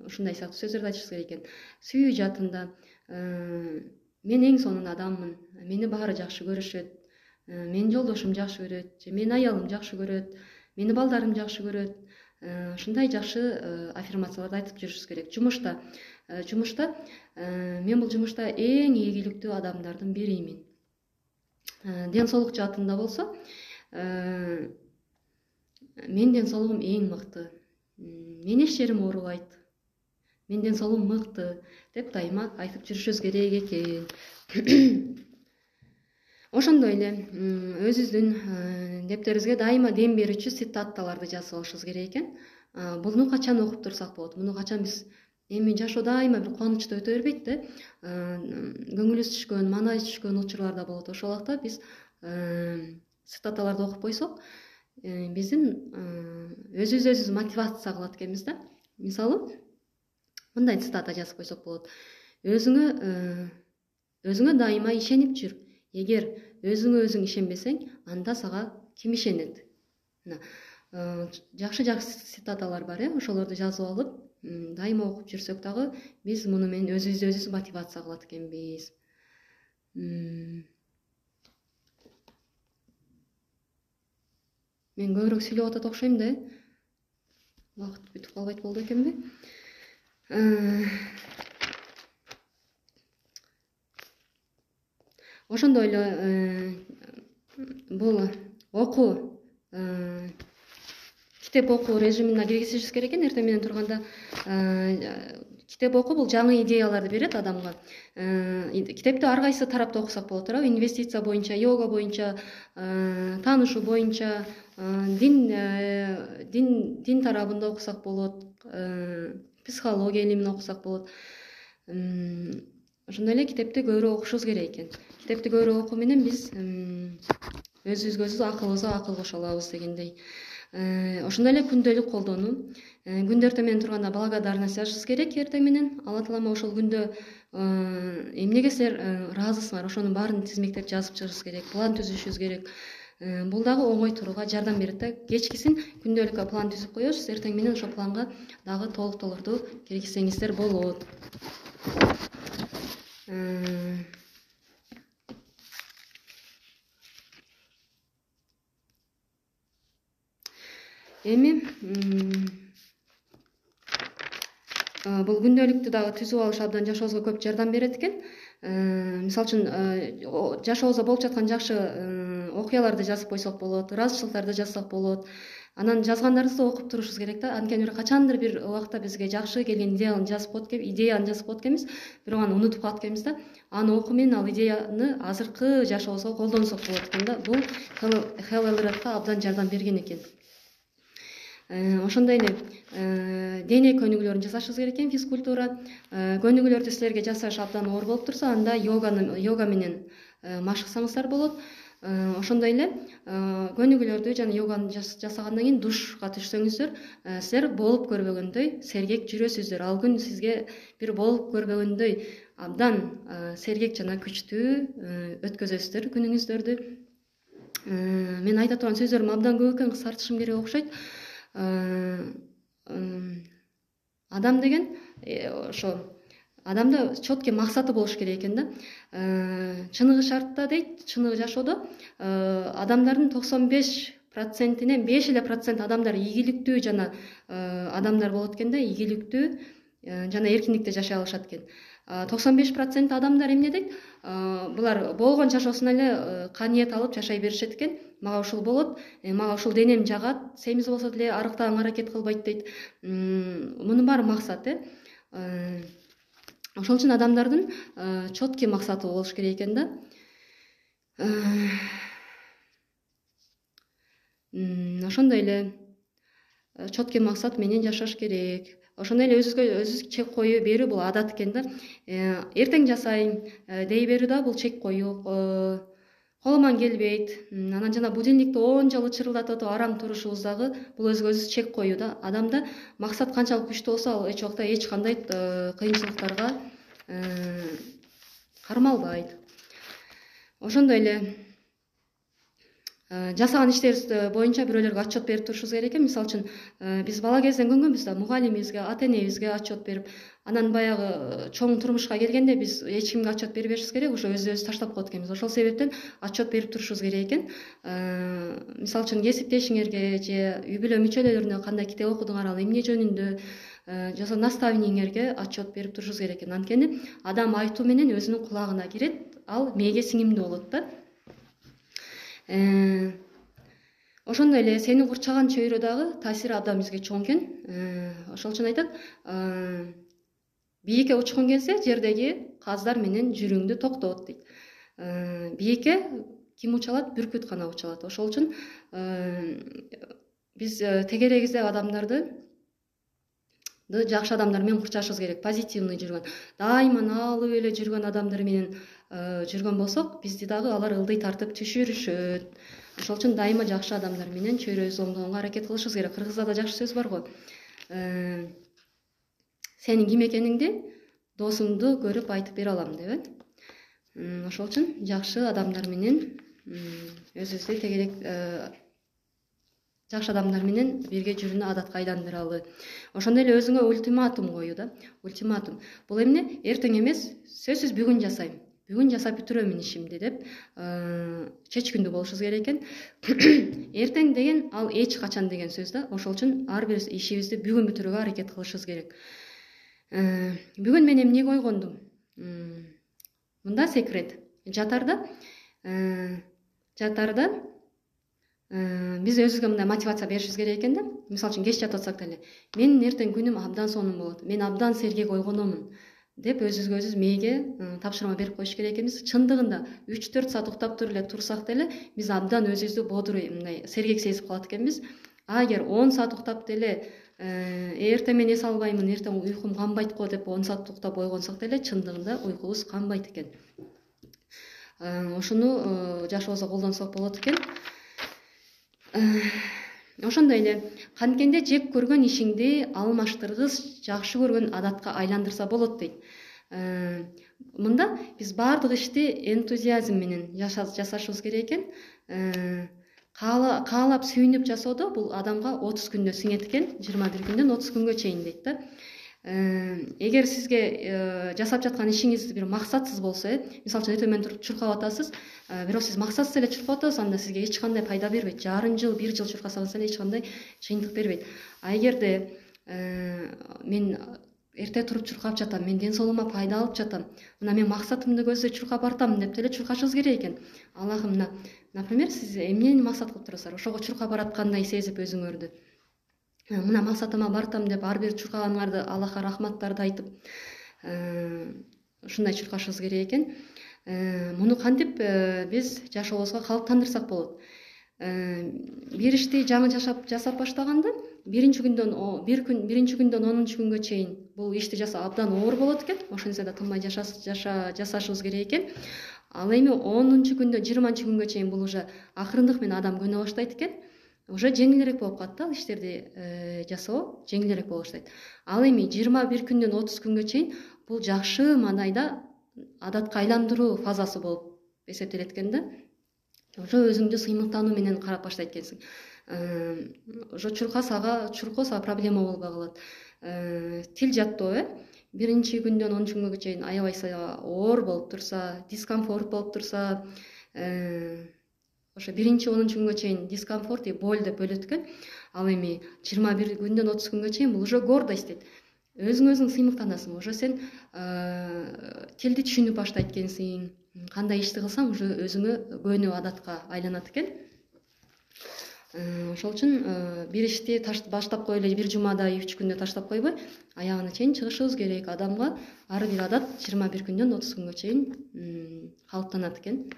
Ушундай сыяктуу сөздөрдү айтышыбыз керек экен. Сүйүү жаатында мен эң сонун адаммын. Мени баары жакшы көрүшөт. Менин жолдошум жакшы көрөт, же менин аялым жакшы көрөт, мени балдарым жакшы көрөт. Ушундай жакшы аффирмацияларды айтып жүрүшүбүз керек. Жумушта мен бул жумушта эң ийгиликтүү адамдардын биримин. Ден соолук жаатында болсо, менин ден соолугум эң мыкты. Менин эч жерим оорубайт. Менин ден соолугум мыкты деп дайыма айтып жүрүшүбүз керек экен. Ошондой эле өзүбүздүн дептерибизге дайыма дем берүүчү цитатталарды жазып алышыбыз керек экен. Буну качан окуп турсак болот? Муну качан биз эми жашоо дайыма бир кубанычта өтө бербейт да. Көңүлүбүз түшкөн, маанайыбыз түшкөн учурлар да болот. Ошол убакта биз цитатталарды окуп койсок, биздин өзүбүз мотивация кылат экенбиз да. Мисалы, мындай цитата жазып койсок болот. Өзүңө дайыма ишенип жүр. Эгер өзүңө өзүң ишенбесең, анда сага ким ишенет? Жакшы цитаталар бар, ошолорду жазып алып, дайыма окуп жүрсөк дагы биз муну менен өзүбүз мотивация кылат экенбиз. Мен көбүрөөк сүйлөп атат окшойм да. Убакыт бүтүп калбайт болду экенби? Ошондой эле бул окуу, китеп окуу режимине киргизишибиз керек экен. Эртең менен турганда китеп окуу бул жаңы идеяларды берет адамга. Китепти ар кайсы тарапта окусак болот, туурабы? Инвестиция боюнча, йога боюнча, таанышуу боюнча, дин тарабында окусак болот, психология илимин окусак болот. Ошондой эле китепти көбүрөөк окушубуз керек экен. Китепти көбүрөөк окуу менен биз өзүбүзгө акылыбызга акыл кошо алабыз дегендей. Ошондой эле күндөлүк колдонуу. Күндө эртең менен турганда благодарность жазышыбыз керек эртең менен. Алла таалама ошол күндө эмнеге силер ыраазысыңар, ошонун баарын тизмектеп жазып чыгышыбыз керек, план түзүшүбүз керек. Бул дагы оңой турууга жардам берет да. Кечкисин күндөлүккө план түзүп коесуз, эртең менен ошол планга дагы толуктоолорду киргизсеңиздер болот. Эми бул күндөлүктү дагы түзүп алыш абдан жашообузга көп жардам берет экен. Мисалы үчүн жашообузда болуп жаткан жакшы окуяларды жазып койсок болот, ыраазычылыктарды жазсак болот. Анан жазгандарыбызды окуп турушубуз керек да. Анткени качандыр бир убакта бизге жакшы келген идеяны жазып коет экенбиз, бирок аны унутуп калат экенбиз да. Аны окуу менен ал идеяны азыркы жашообузга колдонсок болот экен да. Бул Хелл абдан жардам берген экен. Ошондой эле дене көнүгүүлөрүн жасашыбыз керек экен, физкультура. Көнүгүүлөрдү силерге жасаш абдан оор болуп турса, анда йога менен машыксаңыздар болот. Ошондой эле көнүгүүлөрдү жана йоганы жасагандан кийин душка түшсөңүздөр, силер болуп көрбөгөндөй сергек жүрөсүздөр. Ал күн сизге бир болуп көрбөгөндөй абдан сергек жана күчтүү өткөзөсүздөр күнүңүздөрдү. Мен айта турган сөздөрүм абдан көп экен, кыскартышым керек окшойт. Адам деген ошо адамда четкий максаты болуш керек экен да. Чыныгы шартта дейт, чыныгы жашоодо адамдардын 95%-инен 5% адамдар ийгиликтүү жана адамдар болот экен да, ийгиликтүү жана эркиндикте жашай алышат экен. 95% адамдар эмне дейт? Булар болгон жашоосун эле каниет алып жашай беришет экен. Мага ушул болот, мага ушул денем жагат, семиз болсо деле арыктаганга аракет кылбайт дейт. Мунун баары максат, ошол үчүн адамдардын четкий максаты болуш керек экен да. Ошондой эле четкий максат менен жашаш керек. Ошондой эле өзү чек коюу берүү бул адат экен да. Эртең жасайм дей берүү да бул чек коюу. Колуман келбейт. Анан жана будильникти 10 жолу чырылдатып атып араң турушубуз дагы бул өзү чек коюу да. Адамда максат канчалык күчтүү болсо, ал эч убакта эч кандай кыйынчылыктарга кармалбайт. Ошондой эле жасаган иштерибиз боюнча бирөөлөргө отчет берип турушубуз керек экен. Мисалы үчүн биз бала кезден көргөнбүз да, мугалимибизге, ата энебизге отчет берип, анан баягы чоң турмушка келгенде биз эч кимге отчет бербешибиз керек, уже өзүбүз таштап коет экенбиз. Ошол себептен отчет берип турушубуз керек экен. Мисалы үчүн кесиптешиңерге же үй бүлө мүчөлөрүнө кандай китеп окудуңар, ал эмне жөнүндө, же наставниңерге отчет берип турушубуз керек экен. Анткени адам айтуу менен өзүнүн кулагына кирет, ал мээге сиңимдүү болот да. Ошондой эле сени курчаган чөйрө дагы таасири абдан бизге чоң экен. Ошол үчүн айтат, бийикке учкуң келсе, жердеги каздар менен жүрүүңдү токтот дейт. Бийикке ким уча алат? Бүркүт гана уча алат. Ошол үчүн биз тегерегиздеги адамдарды жакшы адамдар менен курчашыбыз керек, позитивный жүргөн, дайыма наалып эле жүргөн адамдар менен жүргөн болсок, бизди дагы алар ылдый тартып түшүрүшөт. Ошол үчүн дайыма жакшы адамдар менен чөйрөбүздү оңдогонго аракет кылышыбыз керек. Кыргызда да жакшы сөз бар го. Сенин ким экениңди досуңду көрүп айтып бере алам деп. Ошол үчүн жакшы адамдар менен өзүбүздү тегерек жакшы адамдар менен бирге жүрүүнү адатка айландыралы. Ошондой эле өзүңө ультиматум коюу да. Ультиматум. Бул эмне? Эртең эмес, сөзсүз бүгүн жасайм. Бүгүн жасап бүтүрөмүн ишимди деп чечкиндүү болушубуз керек экен. Эртең деген ал эч качан деген сөз да. Ошол үчүн ар бир ишибизди бүгүн бүтүрүүгө аракет кылышыбыз керек. Бүгүн мен эмне койгондум? Мында секрет. Жатарда биз өзүбүзгө мындай мотивация беришибиз керек экен да. Мисалы үчүн кеч жатып атсак деле, менин эртең күнүм абдан сонун болот. Мен абдан серге койгономун деп өзүбүзгө өзүбүз мээге тапшырма берип коюш керек экенбиз. Чындыгында 3-4 саат уктап туруп эле турсак деле биз абдан өзүбүздү бодурый, мындай сергек сезип калат экенбиз. Эгер 10 саат уктап деле эртең мен эс албаймын, эртең уйкум канбайт го деп 10 саат уктап ойгонсок деле чындыгында уйкубуз канбайт экен. Ошону жашообузга колдонсок болот экен. Ошондой эле канткенде жек көргөн ишиңди алмаштыргыс жакшы көргөн адатка айландырса болот дейт. Мында биз баардык ишти энтузиазм менен жасашыбыз керек экен. Каалап сүйүнүп жасоодо бул адамга 30 күндө сиңет экен, 21 күндөн 30 күнгө чейин дейт да. Эгер сизге жасап жаткан ишиңиз бир максатсыз болсо, мисалы үчүн эртең менен туруп чуркап атасыз, бирок сиз максатсыз эле чуркап атасыз, анда сизге эч кандай пайда бербейт. Жарым жыл, 1 жыл чуркасаңыз эле эч кандай чыйынтык бербейт. А эгерде мен эрте туруп чуркап жатам, мен ден соолугума пайда алып жатам, мына мен максатымды көздөй чуркап бартам деп деле чуркашыбыз керек экен. Аллахым, мына, например, сиз эмнени максат кылып турасыздар? Ошого чуркап бараткандай сезип өзүңөрдү. Мына максатыма бартам деп ар бир чуркаганыңарды Аллахка рахматтарды айтып, ушундай чуркашыбыз керек экен. Муну кантип биз жашообузга калыптандырсак болот? Бир ишти жаңы жасап баштаганда биринчи күндөн 10 күнгө чейин бул ишти жасап абдан оор болот экен. Ошентсе да тынбай жасашыбыз керек экен. Ал эми 10 күндөн 20 күнгө чейин бул уже акырындык менен адам көнө баштайт экен. Уже жеңилирээк болуп калат да, иштерди жасоо жеңилирээк боло баштайт. Ал эми 21 күндөн 30 күнгө чейин бул жакшы маанайда адатка айландыруу фазасы болуп эсептелет экен да. Уже өзүңдү сыймыктануу менен карап баштайт экенсиң. Уже чуркоосага проблема болбой калат. Тил жаттоо, биринчи күндөн 10 күнгө чейин аябай оор болуп турса, дискомфорт болуп турса, ошо биринчи 10 күнгө чейин дискомфорт и боль деп бөлөт экен. Ал эми 21 күндөн 30 күнгө чейин бул уже гордость дейт. өзүң сыймыктанасың. Уже сен тилди түшүнүп баштайт экенсиң. Кандай ишти кылсаң уже өзүңө көнүп адатка айланат экен. Ошол үчүн бир ишти баштап коюп эле бир жумада 3 күндө таштап койбой, аягына чейин чыгышыбыз керек. Адамга ар бир адат 21 күндөн 30 күнгө чейин калыптанат экен.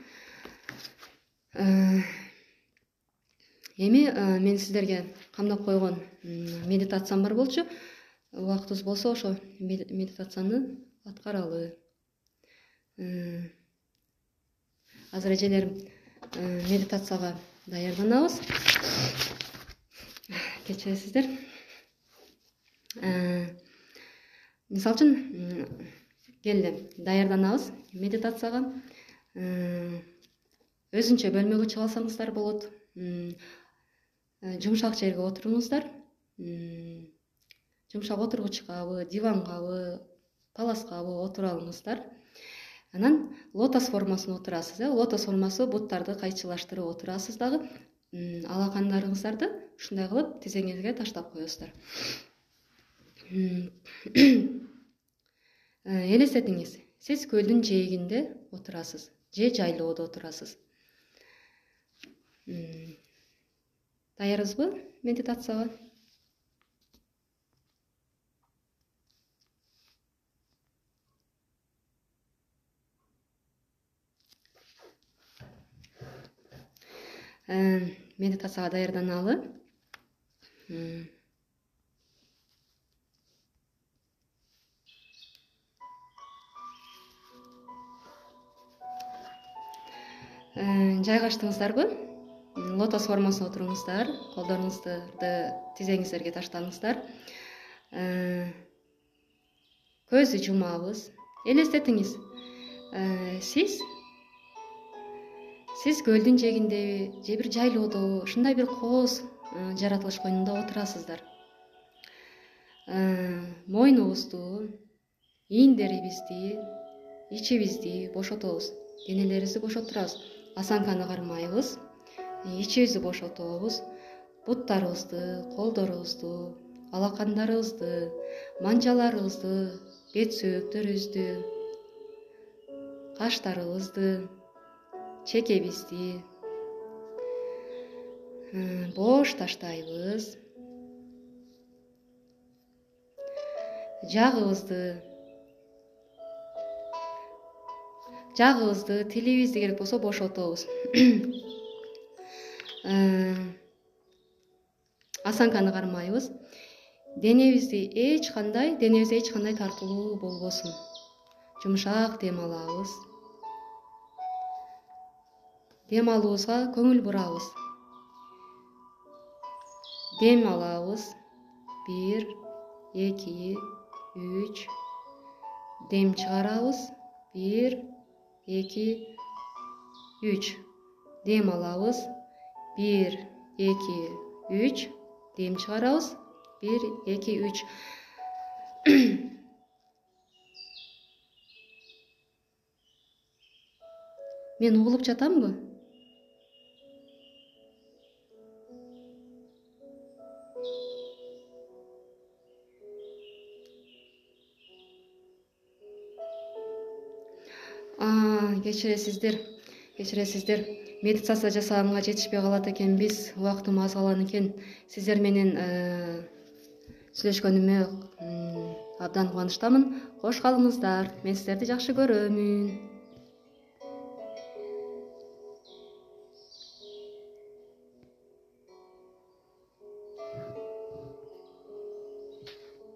Эми мен сиздерге камдап койгон медитациям бар болчу. Убактыбыз болсо ошо медитацияны аткаралы. Азыр эжелерим медитацияга даярданабыз. Кечиресиздер. Мисалы үчүн келди, даярданабыз медитацияга. Өзүнчө бөлмөгө чыга алсаңыздар болот. Жумшак жерге отуруңуздар. Жумшак отургучкабы, дивангабы, паласкабы отура алыңыздар. Анан лотос формасына отурасыз. Лотос формасы буттарды кайчылаштырып отурасыз дагы. Алакандарыңыздарды ушундай кылып тизеңизге таштап коесуздар. Элестетиңиз, сиз көлдүн жээгинде отурасыз же жайлоодо отурасыз. Даярбызбы медитацияга? Медитацияга даярданалы. Жайгаштыңыздарбы? Лотос формасына отуруңуздар, колдоруңузду тизеңиздерге таштаңыздар. Көздү жумабыз. Элестетиңиз, сиз көлдүн жээгиндеби же бир жайлоодо ушундай бир кооз жаратылыш койнунда отурасыздар. Мойнубузду, ийиндерибизди, ичибизди бошотобуз, денелерибизди бошоттурабыз. Осанканы кармайбыз, ичибизди бошотобуз, буттарыбызды, колдорубузду, алакандарыбызды, манжаларыбызды, бет сөөктөрүбүздү, каштарыбызды, чекебизди бош таштайбыз. Жагыбызды, тилибизди керек болсо бошотобуз. Осанканы кармайбыз. Денебизде эч кандай тартылуу болбосун. Жумшак дем алабыз. Дем алуубузга көңүл бурабыз. Дем алабыз. 1, 2, 3. Дем чыгарабыз. 1, 2, 3. Дем алабыз. 1, 2, 3. Дем чыгарабыз. 1, 2, 3. Мен угулуп жатамбы? Кечиресиздер. Медитация жасаганга жетишпей калат экенбиз. Убактым аз калган экен. Сиздер менен сүйлөшкөнүмө абдан кубанычтамын. Кош калыңыздар. Мен сиздерди жакшы көрөмүн.